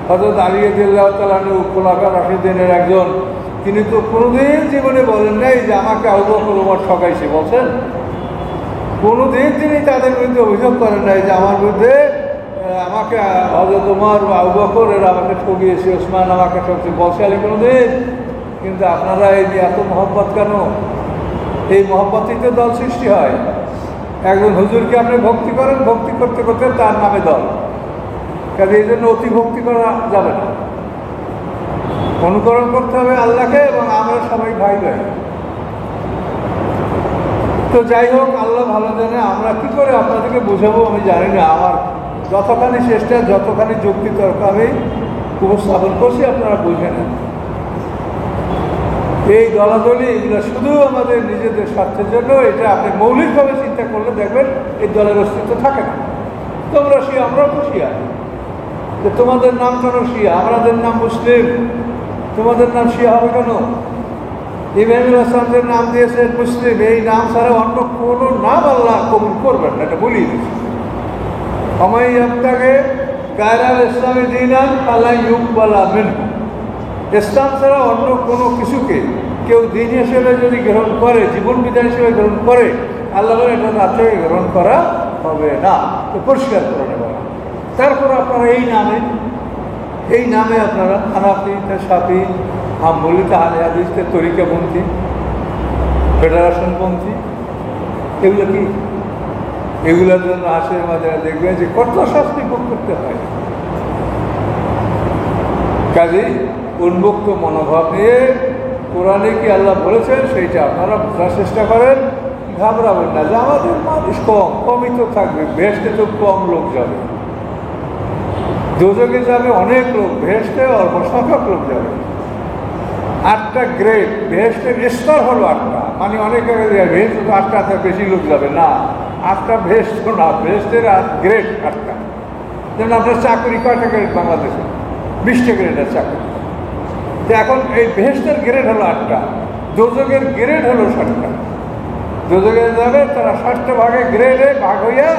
হযরত আলী রাদিয়াল্লাহু তাআলা খোলাফা রাশিদিনের একজন, তিনি তো কোনোদিন জীবনে বলেন নাই যে আমাকে আবু বকর ওমর ঠকাইছে, বলছেন? কোনোদিন তিনি তাদের বিরুদ্ধে অভিযোগ করেন নাই যে আমার বিরুদ্ধে আমাকে হযরত ওমর বা আবু বকর এরা আমাকে ঠকিয়েছে, ওসমান আমাকে ঠকছে, বলছে আলী কোনোদিন? কিন্তু আপনারা এই যে এত মহব্বত কেন? এই মহব্বতেই তো দল সৃষ্টি হয়। একজন হুজুরকে আপনি ভক্তি করেন, ভক্তি করতে করতে তার নামে দল। কাজে এই জন্য অতি ভক্তি করা যাবে না, অনুকরণ করতে হবে আল্লাহকে, এবং আমরা সবাই ভাই ভাই। তো যাই হোক, আল্লাহ ভালো জানে। আমরা কি করে আপনাদেরকে বোঝাবো আমি জানি না। আমার যতখানি চেষ্টা, যতখানি যুক্তি তর্ক আমি উপস্থাপন করছি, আপনারা বুঝে নেন। এই দলাদলি এগুলো শুধু আমাদের নিজেদের স্বার্থের জন্য। এটা আপনি মৌলিকভাবে চিন্তা করলে দেখবেন এই দলের অস্তিত্ব থাকে না। তোমরা শিয়া, আমরাও তো শিয়া, যে তোমাদের নাম কেন শিয়া? আমাদের নাম মুসলিম, তোমাদের নাম শিয়া হবে কেন? ইব্রাহিম আসলামের নাম দিয়েছেন মুসলিম, এই নাম ছাড়া অন্য কোনো নাম আল্লাহ কবুল করবেন না, এটা বলিয়ে দিয়েছে। আমায় আপনাকে গায়রাল ইসলামী দিনান আল্লাহ ইউকবালা মিনহু, ইসলাম ছাড়া অন্য কোনো কিছুকে কেউ দিন হিসেবে যদি গ্রহণ করে, জীবন বিধান হিসেবে গ্রহণ করে, আল্লাহ বলে এটা তার থেকে গ্রহণ করা হবে না, তো পরিষ্কার করে নেব। তারপর আপনারা এই নামে আপনারা হানাফি, শাফি, হাম্বলি, আহলে হাদিস, তরিকাপন্থী, ফেডারেশনপন্থী, এগুলো কি? এগুলোর জন্য আসের মাঝে দেখবেন যে কত শাস্তি ভোগ করতে হয়। কাজেই উন্মুক্ত মনোভাব নিয়ে কোরআনে কি আল্লাহ বলেছেন সেইটা আপনারা বোঝার চেষ্টা করেন। ঘাবড়াবেন না যে আমাদের মানুষ কমই তো থাকবে, বেহেশতে তো কম লোক যাবে, দোজখে যাবে অনেক লোক, বেহেশতে অল্প সংখ্যক লোক যাবে। 8টা গ্রেড, বেহেশতের স্তর হলো 8টা, মানে অনেকে বেহেশত 8টাতে বেশি লোক যাবে না, 8টা বেহেশত না, বেহেশতের গ্রেড 8টা। যেমন আপনার চাকরি কয়টা গ্রেড বাংলাদেশে? 20টা গ্রেডের চাকরি। তো এখন এই বেহেশতের গ্রেড হলো 8টা, দোজখের গ্রেড হলো 7টা। দোজখে যাবে তারা 7টা ভাগে গ্রেডে ভাগ হইয়া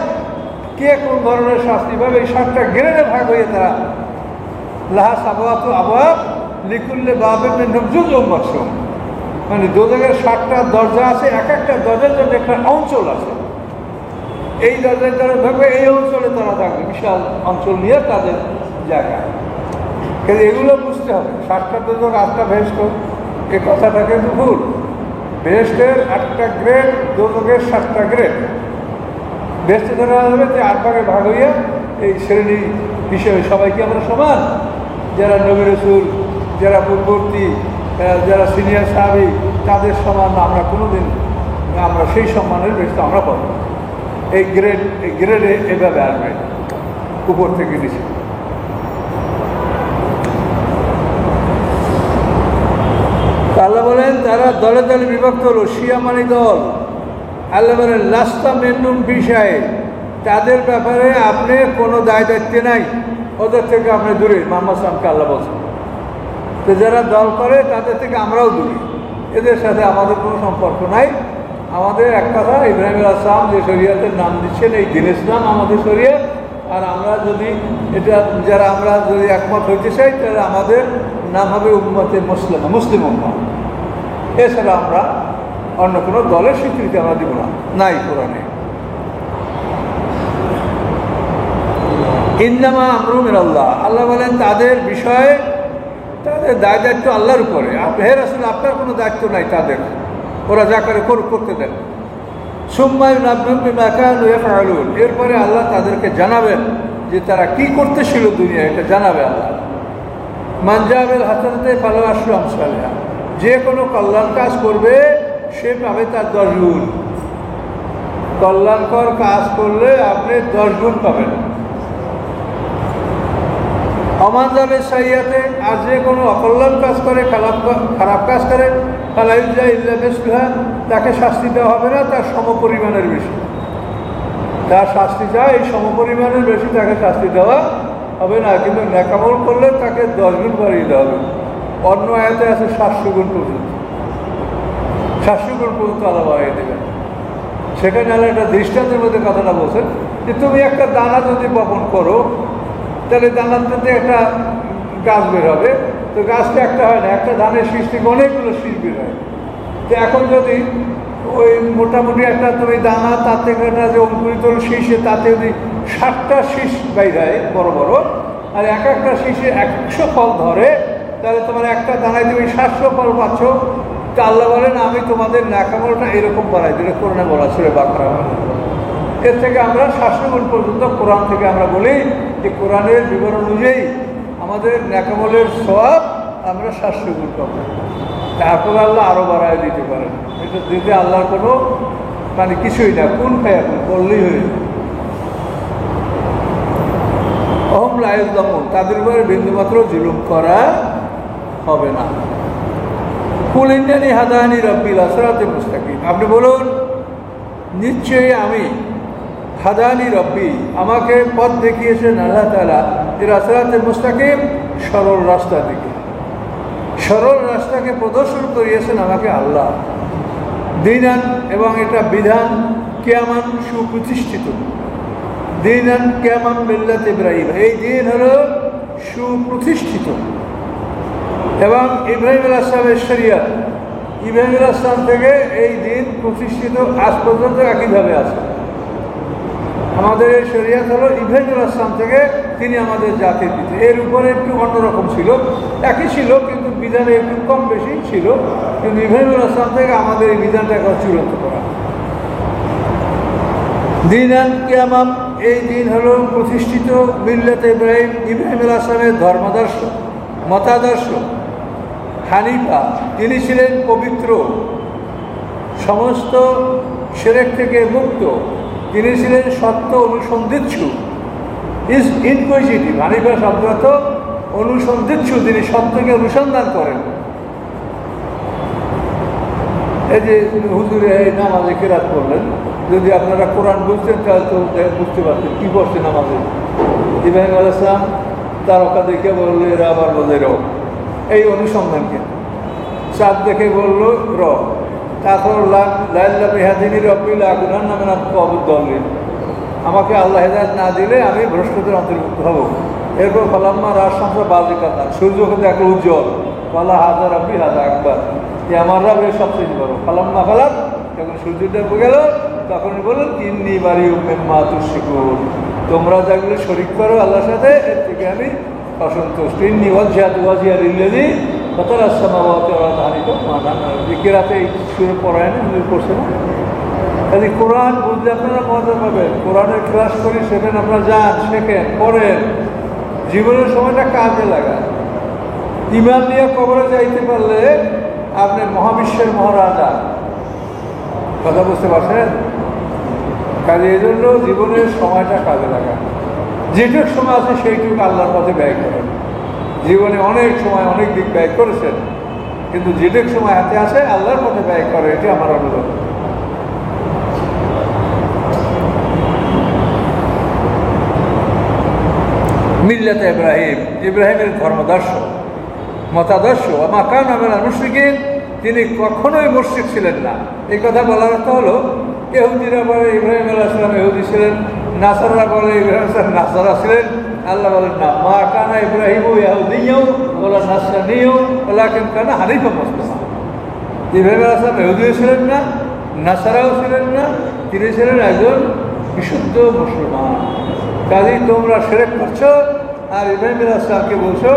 কে কোন ধরনের শাস্তি পাবে, এই 7টা গ্রেডে ভাগ হয়ে তারা লাহা সাবাত আবাব লিকুল্লে বাবের নবজুজুম মাকসুম, মানে দোজখের 7টা দরজা আছে, এক একটা দরজার জন্য একটা অঞ্চল আছে। এই দরজায় তারা থাকবে, এই অঞ্চলে তারা থাকবে, বিশাল অঞ্চল নিয়ে তাদের জায়গা। কিন্তু এগুলো বুঝতে হবে, 7টা দোজখ 8টা বেহেশত, এ কথাটা কিন্তু ভুল। বেহেশতের 8টা গ্রেড, দোজখের 7টা গ্রেড। বেহেশতে ধরা যাবে যে 8 ভাগে ভাগ হইয়া এই শ্রেণী হিসেবে সবাইকে আমরা সমান, যারা নবী রাসূল, যারা পূর্ববর্তী, যারা সিনিয়র সাহাবী, তাদের সমান আমরা কোনোদিন আমরা সেই সম্মানের বেহেশত আমরা পাবো। এই গ্রেডে এভাবে আসবে উপর থেকে নিচে। আল্লাহ বলেন তারা দলে দলে বিভক্ত হলো, শিয়া মানে দল। আল্লাহ বলেন লাস্তা মেন্নুম বিষয়ে, তাদের ব্যাপারে আপনি কোনো দায়িত্ব নাই, ওদের থেকে আপনি দূরে। মুহাম্মদ সাল্লাল্লাহু আলাইহি ওয়াসাল্লামকে আল্লাহ বলছেন, তো যারা দল করে তাদের থেকে আমরাও দূরে, এদের সাথে আমাদের কোনো সম্পর্ক নাই। আমাদের এক কথা, ইব্রাহিম আলাইহিস সালাম যে শরীয়তের নাম দিচ্ছেন এই দ্বীন ইসলাম আমাদের শরীয়ত, আর আমরা যদি এটা যারা আমরা যদি একমত হইতে চাই তাহলে আমাদের নাম হবে উম্মতে মুসলিমা, মুসলিম উম্মাহ। এছাড়া আমরা অন্য কোনো দলের স্বীকৃতি আমরা দিব না, নাই কোরআনে। ইন্নামা আমরু মিনাল্লাহ, আল্লাহ বলেন তাদের বিষয়ে তাদের দায়িত্ব আল্লাহর উপরে। হে রাসূল, আপনার কোনো দায়িত্ব নাই তাদের, ওরা যা করে করতে দেন। সুম্মা ইউনাব্বিউহুম বিমা কানু ইয়াফআলুন, এরপরে আল্লাহ তাদেরকে জানাবেন যে তারা কি করতেছিল দুনিয়ায়, এটা জানাবে আল্লাহ। মান জাআ বিল হাসানাতি ফালাহু আশরু আমসালিহা, যে কোনো কল্যাণ কাজ করবে সে পাবে তার 10 গুণ। কল্যাণকর কাজ করলে আপনি 10 গুণ পাবেন। অমান যাবে সাইয়াতে, আর যে কোনো অকল্যাণ কাজ করে, খারাপ কাজ করে, ফালাইজা ইল্লা মিসলুহা, তাকে শাস্তি দেওয়া হবে না তার সমপরিমাণের বেশি। তার শাস্তি চায় এই সমপরিমাণের বেশি তাকে শাস্তি দেওয়া হবে না, কিন্তু নেকামল করলে তাকে 10 গুণ বাড়িয়ে দেওয়া হবে। অন্য আয়াতে আছে 700 গুণ পর্যন্ত, 700 গুণ পর্যন্ত আল্লাহ বাড়িয়ে দেবেন। সেখানে আল্লাহ একটা দৃষ্টান্তের মধ্যে কথাটা বলছেন যে তুমি একটা দানা যদি বপন করো তাহলে দানাতে একটা গাছ বের হবে, তো গাছটা একটা হয় না, একটা ধানের শীষ থেকে অনেকগুলো শীষ বের হয়। তো এখন যদি ওই মোটামুটি একটা তুমি দানা, তার থেকে একটা যে অঙ্কুরিত শীষে তাতে যদি 60টা শীষ বাইর হয় বড় বড়, আর এক একটা শীষে 100 ফল ধরে, তাহলে তোমার একটা দানায় তুমি 700 ফল পাচ্ছ। তা আল্লাহ বলেন আমি তোমাদের ন্যাকামলটা এরকম বাড়াই দিলে, কোরআনে বলা সূরা বাকারা। এর থেকে আমরা 700 গুণ পর্যন্ত কোরআন থেকে আমরা বলি যে কোরআনের বিবরণ অনুযায়ী আমাদের ন্যাকামলের সওয়াব আমরা 700 গুণ পাবো। তারপর আল্লাহ আরও বাড়ায় দিতে পারেন, এটা দিতে আল্লাহর কোনো মানে কিছুই না, কোন খায় করলেই হয়ে যায়। অহম লা ইউযলামুন, তাদের উপরে বিন্দুমাত্র জুলুম করা হবে না। কুল ইন্নানি হাদানি রাব্বি ইলা সিরাতিন মুস্তাকিম, আপনি বলুন নিশ্চয়ই আমি, হাদানি রব্বি, আমাকে পথ দেখিয়েছেন আল্লাহ তাআলা, ইলা সিরাতিন মুস্তাকিম, সরল রাস্তা দিকে। সরল রাস্তাকে প্রদর্শন করিয়েছেন আমাকে আল্লাহ। দিনান, এবং এটা বিধান কিয়ামান, সুপ্রতিষ্ঠিত। দিনান কিয়ামান মিল্লাত ইব্রাহিম, এই দিন হলো সুপ্রতিষ্ঠিত। এবং ইব্রাহিম আলাইহিস সালামের শরিয়ত, ইব্রাহিম আলাইহিস সালাম থেকে এই দিন প্রতিষ্ঠিত আজ পর্যন্ত একইভাবে আছে। আমাদের এই শরিয়ত হলো ইব্রাহিম আলাইহিস সালাম থেকে, তিনি আমাদের জাতির পিতা। এর উপরে একটু অন্যরকম ছিল, একই ছিল কিন্তু বিধানে একটু কম বেশি ছিল, কিন্তু ইব্রাহিম আলাইহিস সালাম থেকে আমাদের এই বিধানটা এখন চূড়ান্ত করা। দিনান কিয়ামান, এই দিন হলো প্রতিষ্ঠিত মিল্লাত ইব্রাহিম, ইব্রাহিম আলাইহিস সালামের ধর্মাদর্শ, মতাদর্শ। হানিফা, তিনি ছিলেন পবিত্র, সমস্ত শিরক থেকে মুক্ত। তিনি ছিলেন সত্য অনুসন্ধিৎসু, ইজ ইনকুইজিটিভ। হানিফা শব্দ অনুসন্ধিৎসু, তিনি সত্যকে অনুসন্ধান করেন। এই যে হুজুরে এই নামাজে কেরাত করলেন, যদি আপনারা কোরআন বুঝতেন তাহলে তো বুঝতে পারতেন কী করছে নামাজে। ইব্রাহিম আলাইহিস সালাম তারকা দেখে বললো এরা আবার বোঝে র, এই অনুসন্ধানকে। চাঁদ দেখে বললো র, তারপর লাইল্লা বেহাদিনী রব্বিল আগুনার নামে নাম কবর দলেন, আমাকে আল্লাহ হেদায়েত না দিলে আমি ভ্রষ্টদের অন্তর্ভুক্ত হব। এরপর ফালাম্মা রাজ সংখ্যা বাজে কাতা, সূর্যকে দেখলো উজ্জ্বল, ফালা হাজার রব্বি হাজা আকবার, যে আমার রব এর সবচেয়ে বড়। ফালাম্মা ফালাক, যখন সূর্যটা গেল তখনই বললেন তিন্নি বাড়ি মা তুশরিকুন, তোমরা যেগুলো শরিক করো আল্লাহর সাথে এর থেকে আমি অসন্তুষ্ট। ইন্নি ওয়াজহাতু ওয়াজহিয়া লিল্লাযী ফাতারাস সামাওয়াতি ওয়াল আরদি হানিফান। কেরাতে এই সুরে পড়ায় না, করছে না। কাজে কোরআন বুঝলে আপনারা মজা পাবেন। কোরআনের ক্লাস করি, সেখানে আপনারা যান, শেখেন, পড়েন, জীবনের সময়টা কাজে লাগান। ইমান নিয়ে কবরে যাইতে পারলে আপনি মহাবিশ্বের মহারাজা। কথা বুঝতে পারছেন? কাজে এই জন্য জীবনের সময়টা কাজে লাগান। যেটুক সময় আছে সেইটুকু আল্লাহর পথে ব্যয় করেন। জীবনে অনেক সময় অনেক দিক ব্যয় করেছেন, কিন্তু যেটুক সময় হাতে আসে আল্লাহর পথে ব্যয় করে, এটি আমার অনুরোধ। মিল্লাত ইব্রাহিম, ইব্রাহিমের ধর্মদর্শ, মতাদর্শ। আমা কানা মিনাল মুশরিকিন, তিনি কখনোই মুশরিক ছিলেন না। এই কথা বলার অর্থ হলো, ইহুদিরা বলে ইব্রাহিম আলাইহিস সালাম ইহুদি ছিলেন, নাসারা বলে ইব্রাহিম আলাইহিস সালাম নাসারা ছিলেন। আল্লাহ বলেন না, মা কানা ইব্রাহিম ইয়াহুদিয়্যাও ওয়ালা নাসরানিয়্যাও ওয়ালাকিন কানা হানিফান মুসলিমা। ইব্রাহিম আলাইহিস সালাম ইহুদিও ছিলেন না, নাসারাও ছিলেন না, তিনি ছিলেন একজন বিশুদ্ধ মুসলমান। কাজেই তোমরা শিরক করছো আর ইব্রাহিম আলাইহিস সালামকে বলছো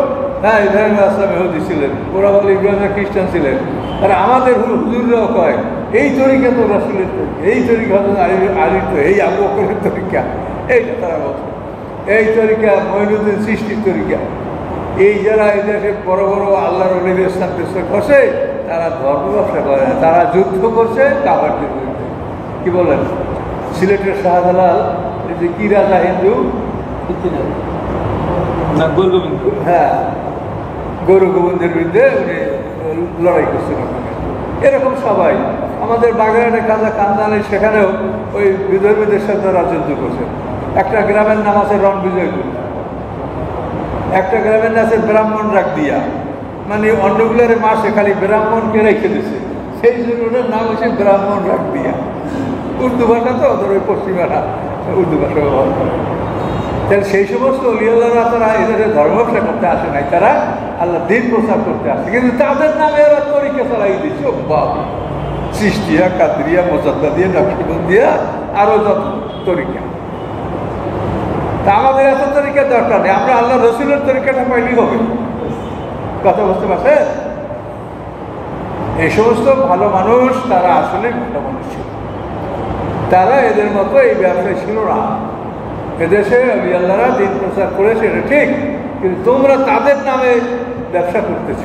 হ্যাঁ ইব্রাহিম আলাইহিস সালাম ইহুদি ছিলেন, ওরা বলে ইব্রাহিম খ্রিস্টান ছিলেন। আর আমাদের হুজুররাও কয় এই তরিকা তো রাসূলের তরিকা, এই তরিকা হতো আলীর তো, এই আবু বকরের তরিকা, এইটা তারা বলছে। এই তরিকা মঈনুদ্দিন সৃষ্টির তরিকা। এই যারা এই দেশে বড় বড় আল্লাহর ওলিদের স্থান প্রতিষ্ঠা করছে, তারা ধর্ম ব্যবসা করে না, তারা যুদ্ধ করছে কাফেরদের বিরুদ্ধে। কি বলেন? সিলেটের শাহজালাল এই যে কি রাজা হিন্দু না গৌরগোবিন্দ, হ্যাঁ গৌর গোবিন্দের বিরুদ্ধে উনি লড়াই করছেন ওখানে। এরকম সবাই আমাদের বাগেরহাটে কাজা কান্দানে, সেখানেও ওই বিধর্মীদের সাথে তারা যুদ্ধ করছেন। একটা গ্রামের নাম আছে রণবিজয়পুর, একটা গ্রামের নাম আছে ব্রাহ্মণ রাখ দিয়া, মানে অন্যগুলোর মাসে খালি ব্রাহ্মণকে রেখে দিছে, সেই জন্য ওটার নাম হচ্ছে ব্রাহ্মণ রাখ দিয়া। উর্দু ভাষা তো ওদের ওই পশ্চিমারা উর্দু ভাষা ব্যবহার করে। তাহলে সেই সমস্ত অলিয়াল্লাহরা তারা এদের ধর্ম ব্যবসা করতে আসে নাই, তারা আল্লাহ দিন প্রচার করতে আসে, কিন্তু তাদের নামে ওরা তরিকা চালাই দিচ্ছে। বাপ সৃষ্টিয়া, কাদরিয়া, মোজাদ্দাদিয়া, নকশবন্দিয়া, আরও যত তরিকা। তা আমাদের এত তরিকা দরকার নেই, আমরা আল্লাহ রসুলের তরিকাটা পাইলেই হবে। কথা বুঝতে পারছেন? এই সমস্ত ভালো মানুষ তারা আসলে ভালো মানুষ ছিল, তারা এদের মতো এই ব্যবসায় ছিল না। এদেশে আল্লাহরা দিন প্রচার করেছে, এটা ঠিক, কিন্তু তোমরা তাদের নামে ব্যবসা করতেছ।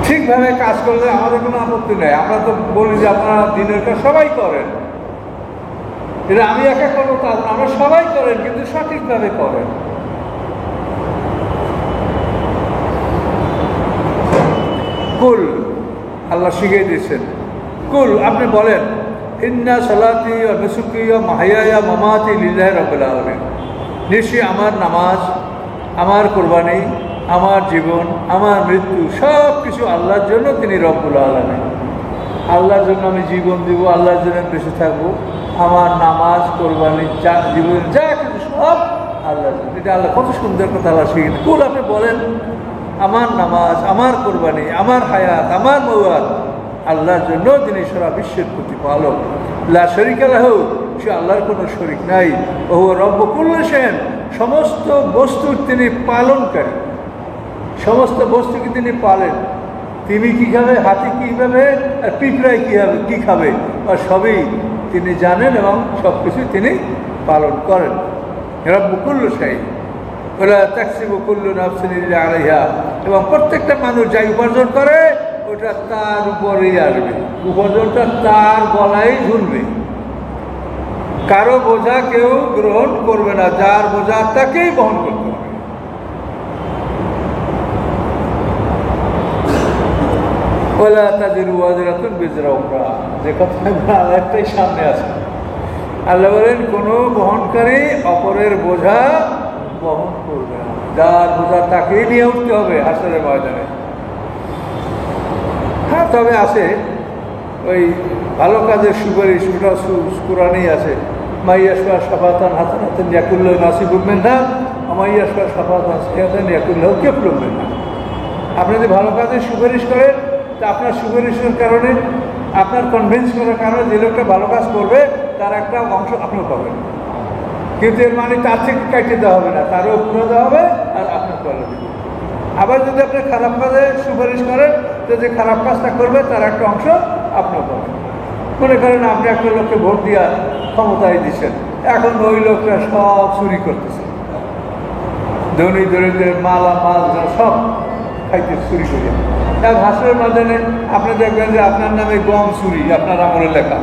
ঠিকভাবে কাজ করলে আমাদের কোনো আপত্তি নেই, আমরা তো বলি যে আপনারা দিনের কাজ সবাই করেন, এটা আমি একা করবো তা আমরা সবাই করেন, কিন্তু সঠিকভাবে করেন। কুল আল্লাহ শিখিয়ে দিয়েছেন, কুল আপনি বলেন ইন্না সালাতি ওয়া নুসুকি ওয়া মাহইয়ায়া ওয়া মামাতি লিল্লাহি রাব্বিল আলামিন, নিশ্চয়ই আমার নামাজ, আমার কুরবানি, আমার জীবন, আমার মৃত্যু সব কিছু আল্লাহর জন্য, তিনি রব্বুল আলামিন। আল্লাহর জন্য আমি জীবন দিব, আল্লাহর জন্য বেঁচে থাকবো। আমার নামাজ, কোরবানি, জীবন যা কিছু সব আল্লাহর জন্য। এটা আল্লাহ কত সুন্দর কথা আল্লাহ শিখেন। কুল, আপনি বলেন আমার নামাজ, আমার কোরবানি, আমার হায়াত, আমার মওয়াত আল্লাহর জন্য, তিনি সারা বিশ্বের প্রতিপালক। লা শরীকা লাহু, সে আল্লাহর কোনো শরীক নাই। ও রব্ব কুল্লি শাইইন, সমস্ত বস্তুর তিনি পালনকারী, সমস্ত বস্তুকে তিনি পালেন। তিনি কী খাবে, হাতি কী খাবে, আর পিঁপড়ায় কী খাবে, আর সবই তিনি জানেন এবং সব কিছু তিনি পালন করেন। রব্ব কুল্লি শাইইন ওলা তাকসিবু কুল্লু নাফসিন ইল্লা আলাইহা, এবং প্রত্যেকটা মানুষ যাই উপার্জন করে ওটা তার উপরেই আসবে, উপার্জনটা তার গলায় ঝুলবে। কারো বোঝা কেউ গ্রহণ করবে না, যার বোঝা তাকেই বহন করতে হবে। ওয়ালা তাজিরু ওয়াজিরাতুন বিজরা উখরা, যে কথা একটাই সামনে আছে। আল্লাহ বলেন কোনো বহনকারী অপরের বোঝা বহন করবে না, যার বোঝা তাকেই নিয়ে উঠতে হবে হাসরের ময়দানে। হ্যাঁ, তবে আছে ওই ভালো কাজের সুপারিশ, ওটা কোরআনেই আছে। মাইয়াশফা শাফাতান হাসানাতান ইয়াকুল্লাহু নাসিবুম মিনহা ওয়া মাইয়াশফা শাফাতান সাইয়্যাতান ইয়াকুল্লাহু কিফলুম মিনহা। আপনি যদি ভালো কাজের সুপারিশ করেন, তা আপনার সুপারিশের কারণে, আপনার কনভিন্স করার কারণে যে লোকটা ভালো কাজ করবে তার একটা অংশ আপনিও পাবেন। কিন্তু এর মানে তার থেকে কাটিয়ে দেওয়া হবে না, তারও পুরো দেওয়া হবে আর আপনার করে দেবে। আবার যদি আপনি খারাপ কাজে সুপারিশ করেন, তো যে খারাপ কাজটা করবে তার একটা অংশ আপনিও পাবেন। মনে করেন আপনি একটা লোককে ভোট দিয়া ক্ষমতায় দিচ্ছেন, এখন ওই লোকটা সব চুরি করতেছে, ধনী দরিদ্রের মালামাল সব খাইতে চুরি করি। তার ভাষণের মাধ্যমে আপনি দেখবেন যে আপনার নামে গম চুরি, আপনার আমলে লেখা।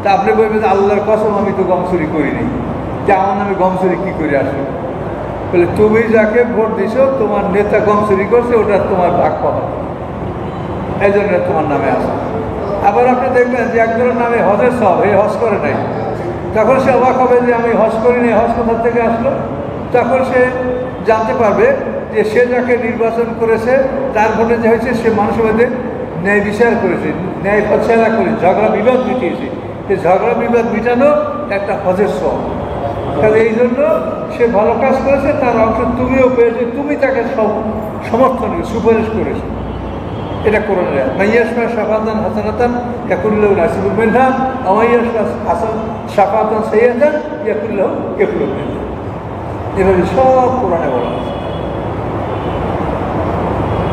তা আপনি বলবেন যে আল্লাহর কসম আমি তো গম চুরি করিনি, যে আমার নামে গম চুরি কী করে আসবে? বলে তুমি যাকে ভোট দিছো তোমার নেতা গম চুরি করছে, ওটা তোমার ভাগ পাওয়া, এই জন্য তোমার নামে আসে। আবার আপনি দেখবেন যে একজনের নামে হজের সব, এই হজ করে নাই, তখন সে অবাক হবে যে আমি হজ করিনি, হজ কোথা থেকে আসলো? তখন সে জানতে পারবে যে সে যাকে নির্বাচন করেছে তার ভোটে যে হয়েছে সে মানুষের মধ্যে ন্যায় বিচার করেছে, ন্যায় ফয়সালা করে ঝগড়া বিবাদ মিটিয়েছে। এই ঝগড়া বিবাদ মিটানো একটা হজের সব। তাহলে এই জন্য সে ভালো কাজ করেছে, তার অংশ তুমিও পেয়েছে, তুমি তাকে সমর্থন সুপারিশ করেছো। এটা কোরআনে মাইয়াশফা শাফাতান হাসানাতান ইয়াকুল্লাহু নাসিবুম মিনহা ওয়া মাইয়াশফা শাফাতান সাইয়্যাতান ইয়াকুল্লাহু কিফলুম মিনহা। এভাবে সব কোরআনে বলা আছে।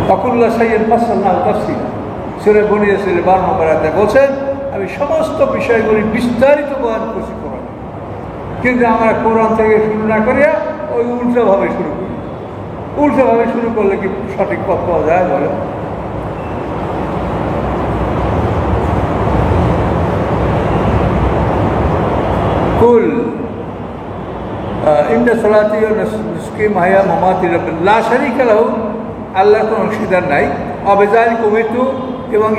ওয়াকুল্লা শাইইন ফাসসালনাহু তাফসীলা, সূরা বনী ইসরাঈল 12 নম্বর আয়াতে বলছেন আমি সমস্ত বিষয়গুলি বিস্তারিত বয়ান করছি কোরআনে। কিন্তু আমরা কোরআন থেকে শুরু না করিয়া ওই উল্টোভাবে শুরু করি। উল্টোভাবে শুরু করলে কি সঠিক পথ পাওয়া যায় বলে? কুল ইন্না সালাতি ওয়া নুসুকি মাহিয়া মামাতি লা শারীকা লাহু, আল্লাহর কোনো অংশীদার নাই। অবিযালিকা উমিরতু, এবং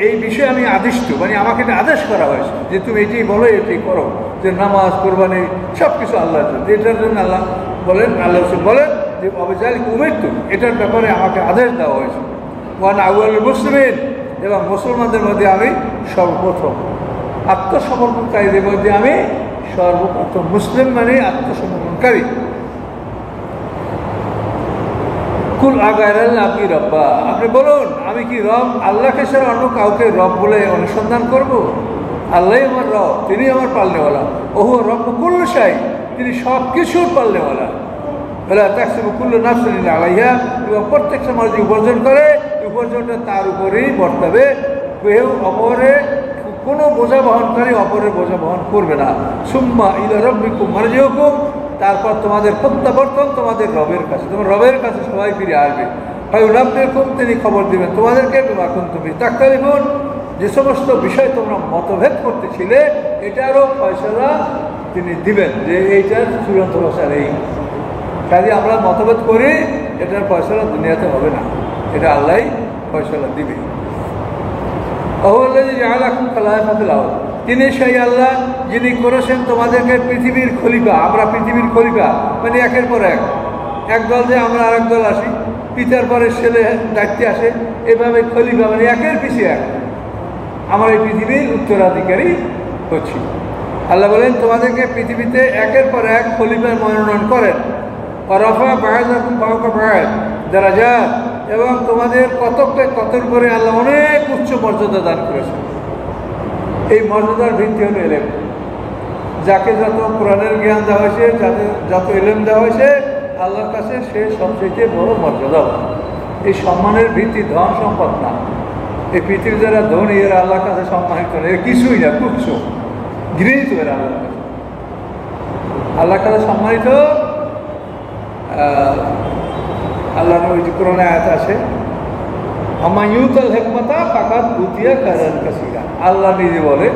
এই বিষয়ে আমি আদিষ্ট, মানে আমাকে এটা আদেশ করা হয়েছে যে তুমি এটি বলো, এটাই করো, যে নামাজ কোরবানি সব কিছু আল্লাহর জন্য। এটার জন্য আল্লাহ বলেন, আল্লাহ রাসূল বলেন যে অবিযালিকা উমিরতু, এটার ব্যাপারে আমাকে আদেশ দেওয়া হয়েছে। ওয়ানা আউয়ালুল মুসলিমিন, এবং মুসলমানদের মধ্যে আমি সর্বপ্রথম, আত্মসমর্পণকারীদের মধ্যে আমি সর্বপ্রথম। মুসলিম মানে আত্মসমর্পণকারী। কুল আগায়রাল্লাহ আপনি রব্বা, আপনি বলুন আমি কি রব? আল্লাহকে ছাড়া অন্য কাউকে রব বলে অনুসন্ধান করব? আল্লাহই আমার রব, তিনি আমার পালনেওয়ালা। ওহু রব্বু কুল্লি শাইইন, তিনি সব কিছুর পালনেওয়ালা। ওয়ালা তাকসিবু কুল্লু নাফসিন ইল্লা আলাইহা, এবং প্রত্যেকটা মানুষ যে উপার্জন করে উপার্জনটা তার উপরেই বর্তাবে। কেউ অপরে কোনো বোঝা বহনকারী অপরের বোঝা বহন করবে না। সুম্মা ইলা রাব্বিকুম মারজিউকুম, তারপর তোমাদের প্রত্যাবর্তন তোমাদের রবের কাছে, তোমার রবের কাছে সবাই ফিরে আসবে। ফায়ুনাব্বিউকুম, তিনি খবর দিবেন তোমাদেরকে বিমা কুনতুম তাখতালিফুন, যে সমস্ত বিষয় তোমরা মতভেদ করতেছিলে এটারও ফয়সালা তিনি দিবেন, যে এইটার চূড়ান্ত ফয়সালা এই। কাজে আমরা মতভেদ করি, এটার ফয়সালা দুনিয়াতে হবে না, এটা আল্লাহই ফয়সালা দিবে। তিনি সেই আল্লাহ যিনি করেছেন তোমাদেরকে পৃথিবীর খলিফা। আমরা পৃথিবীর খলিফা, মানে একের পর এক একদল যে আমরা আরেক দল আসি, পিতার পরে ছেলে দায়িত্বে আসে, এভাবে খলিফা মানে একের পিছিয়ে এক আমরা এই পৃথিবীর উত্তরাধিকারী হচ্ছি। আল্লাহ বলেন তোমাদেরকে পৃথিবীতে একের পর এক খলিফার মনোনয়ন করেন, রফা বাহাদ যারা যা, এবং তোমাদের কতর করে আল্লাহ অনেক উচ্চ মর্যাদা দান করেছেন। এই মর্যাদার ভিত্তি হলো এলেম। যাকে যত কোরআনের জ্ঞান দেওয়া হয়েছে, যত এলেম দেওয়া হয়েছে, আল্লাহর কাছে সে সবচেয়ে বড় মর্যাদা। এই সম্মানের ভিত্তি ধন সম্পদ না। এই পৃথিবীর যারা ধনী এরা আল্লাহর কাছে সম্মানিত না, এর কিছুই না, তুচ্ছ, ঘৃণিত এরা আল্লাহর কাছে। আল্লাহর কাছে সম্মানিত আল্লাহর ওই যে কোরআনে আয়াত আছে, আমায়ুতাল হেকমতা ফাকাত উতিয়া কাজান কাসিরা। আল্লাহ নিজে বলে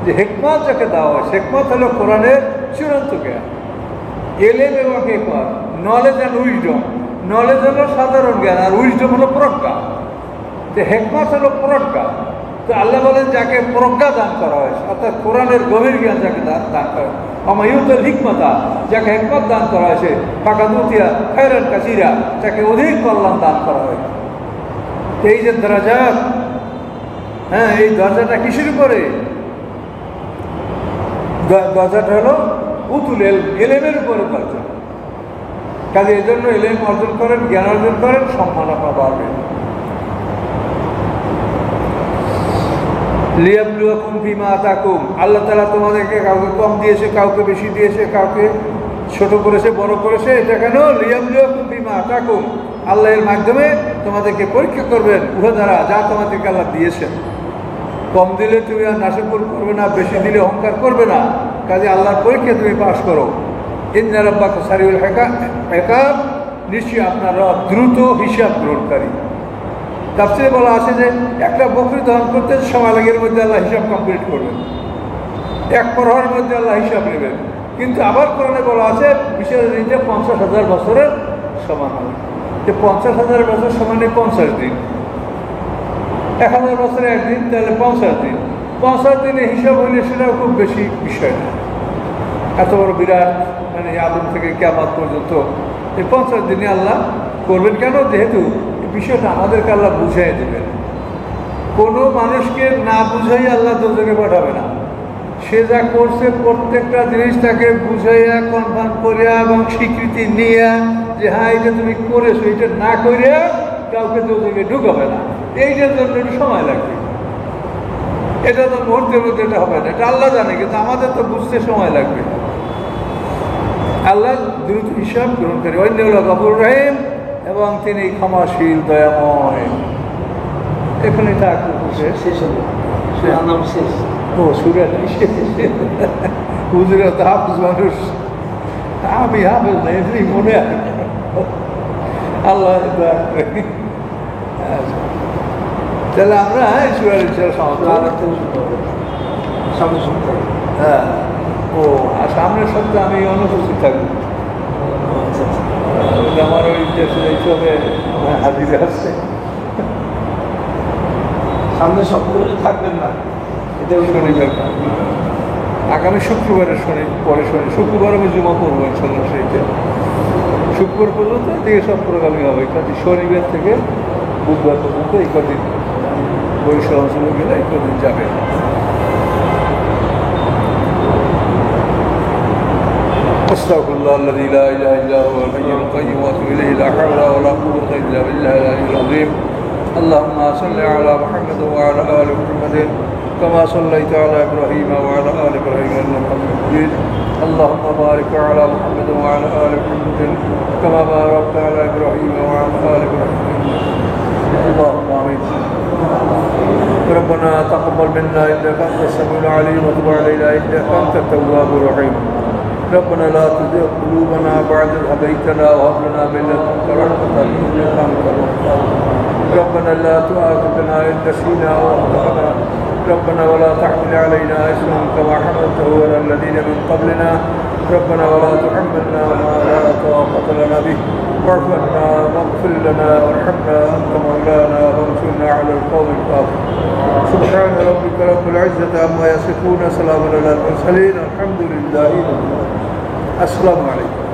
যে হেকমত যাকে দেওয়া হয়, হেকমত হলো কোরআনের চূড়ান্ত জ্ঞান। এলেম এবং হেকমত, নলেজ অ্যান্ড উইজডম। নলেজ হলো সাধারণ জ্ঞান, আর উইজডম হলো প্রজ্ঞা। তো হেকমত হলো প্রজ্ঞা। তো আল্লাহ বলেন যাকে প্রজ্ঞা দান করা হয়, অর্থাৎ কোরআনের গভীর জ্ঞান যাকে দান করা হয়, আমায়ুতাল হিকমতা যাকে হেকমত দান করা হয়েছে, ফাকাত উতিয়া খায়রান কাসিরা যাকে অধিক কল্যাণ দান করা হয়। এই যে দরাজাত, হ্যাঁ, এই দরজাটা কিসের উপরে? দরজাটা হলো উতুল এলেমের উপরে দরজা। কাজে এই জন্য এলেম অর্জন করেন, জ্ঞান অর্জন করেন, সম্মান আপনার পাবেন। লিয়াবলুয়াকুম ফিমা আতাকুম, আল্লাহ তাআলা তোমাদেরকে কাউকে কম দিয়েছে, কাউকে বেশি দিয়েছে, কাউকে ছোট করেছে, বড় করেছে। এটা কেন? লিয়াবলুয়াকুম ফিমা আতাকুম, আল্লাহ এর মাধ্যমে তোমাদেরকে পরীক্ষা করবেন, উহা দ্বারা যা তোমাদেরকে আল্লাহ দিয়েছেন। কম দিলে তুমি আর নাশকর করবে না, বেশি দিলে অহংকার করবে না। কাজে আল্লাহর পরীক্ষা তুমি পাশ করো। ইন্না রাব্বাকা সারিউল হিসাব, নিশ্চয়ই আপনার রব দ্রুত হিসাব গ্রহণকারী। তাফসীরে বলা আছে যে একটা বকরি দহন করতে সময় লাগে, এর মধ্যে আল্লাহ হিসাব কমপ্লিট করবেন, এক প্রহরের মধ্যে আল্লাহ হিসাব নেবেন। কিন্তু আবার কোরআনে বলা আছে বিশেষ দিন যে 50,000 বছরের সমান হবে। যে 50,000 বছর সমান 50 দিন, 1000 বছরে একদিন, তাহলে 50 দিন। 50 দিনে হিসাব হইলে সেটাও খুব বেশি বিষয় না। এত বড় বিরাট, মানে আদম থেকে কিয়ামত পর্যন্ত এই 50 দিনে আল্লাহ করবেন। কেন? যেহেতু এই বিষয়টা আমাদেরকে আল্লাহ বুঝাই দেবেন। কোনো মানুষকে না বুঝাই আল্লাহ দোজখে পাঠাবে না। সে যা করছে প্রত্যেকটা জিনিস তাকে বুঝাইয়া, কনফার্ম করিয়া এবং স্বীকৃতি নিয়ে যে হ্যাঁ এটা তুমি করেছো, এটা না করিয়া কাউকে দোজখে ঢুকাবে না। এইটার জন্য একটু সময় লাগবে। এটা তো মুহূর্তের মধ্যে এটা হবে না, এটা আল্লাহ জানে, কিন্তু আমাদের তো বুঝতে সময় লাগবে। আল্লাহ দ্রুত হিসাব গ্রহণকারী, অন্যগুলো গফুর রহিম, এবং তিনি ক্ষমাশীল, দয়াময়। এখানে থাক শেষ হবে, শেষ। ও সুরে হুজুরে তো হাফিজ মানুষ, আমি হাফিজ না, এমনি মনে হয়। আল্লাহ তাহলে আমরা হ্যাঁ, ও আর সামনের সপ্তাহে আমি অনুপস্থিত থাকবো। আমার ওই দেশে যাইতে হবে, হাজির আছে। সামনের সপ্তাহে থাকবেন না, এটা শনিবার, আগামী শুক্রবারের পরে শুক্রবার আমি জমা করবো ইনশাল্লাহ। সেইটা শুক্রবার পর্যন্ত এদিকে সব প্রোগ্রামই হবে। কাজে শনিবার থেকে বুধবার পর্যন্ত এই কদিন বরিশাল অঞ্চলে গেলে এই কদিন যাবে। আস্তাগফিরুল্লাহ আল্লাযী লা ইলাহা ইল্লা হুয়াল হাইয়ুল কাইয়্যুম ওয়া আতুবু ইলাইহি লা হাওলা ওয়া লা কুওয়াতা ইল্লা বিল্লাহিল আলিয়্যিল আযীম। اللهم صل على محمد وعلى آل محمد كما صليت على إبراهيم وعلى آل إبراهيم إنك حميد مجيد. اللهم بارك على محمد وعلى آل محمد كما باركت على إبراهيم وعلى آل إبراهيم. اللهم آمين. ربنا تقبل منا إنك أنت السميع العليم وتب علينا إنك أنت التواب الرحيم. ربنا لا تزغ قلوبنا بعد إذ هديتنا وهب لنا من لدنك رحمة إنك أنت الوهاب. ربنا لا تؤاخذنا إن نسينا أو أخطأنا. ربنا ولا تحمل علينا إصرا كما حملته على الذين من قبلنا. ربنا ولا تحملنا ما لا طاقة لنا به. واعف عنا واغفر لنا وارحمنا أنت مولانا وانصرنا على القوم الكافرين. سبحان ربك رب العزة عما يصفون، سلام على المرسلين، الحمد لله رب العالمين. السلام عليكم.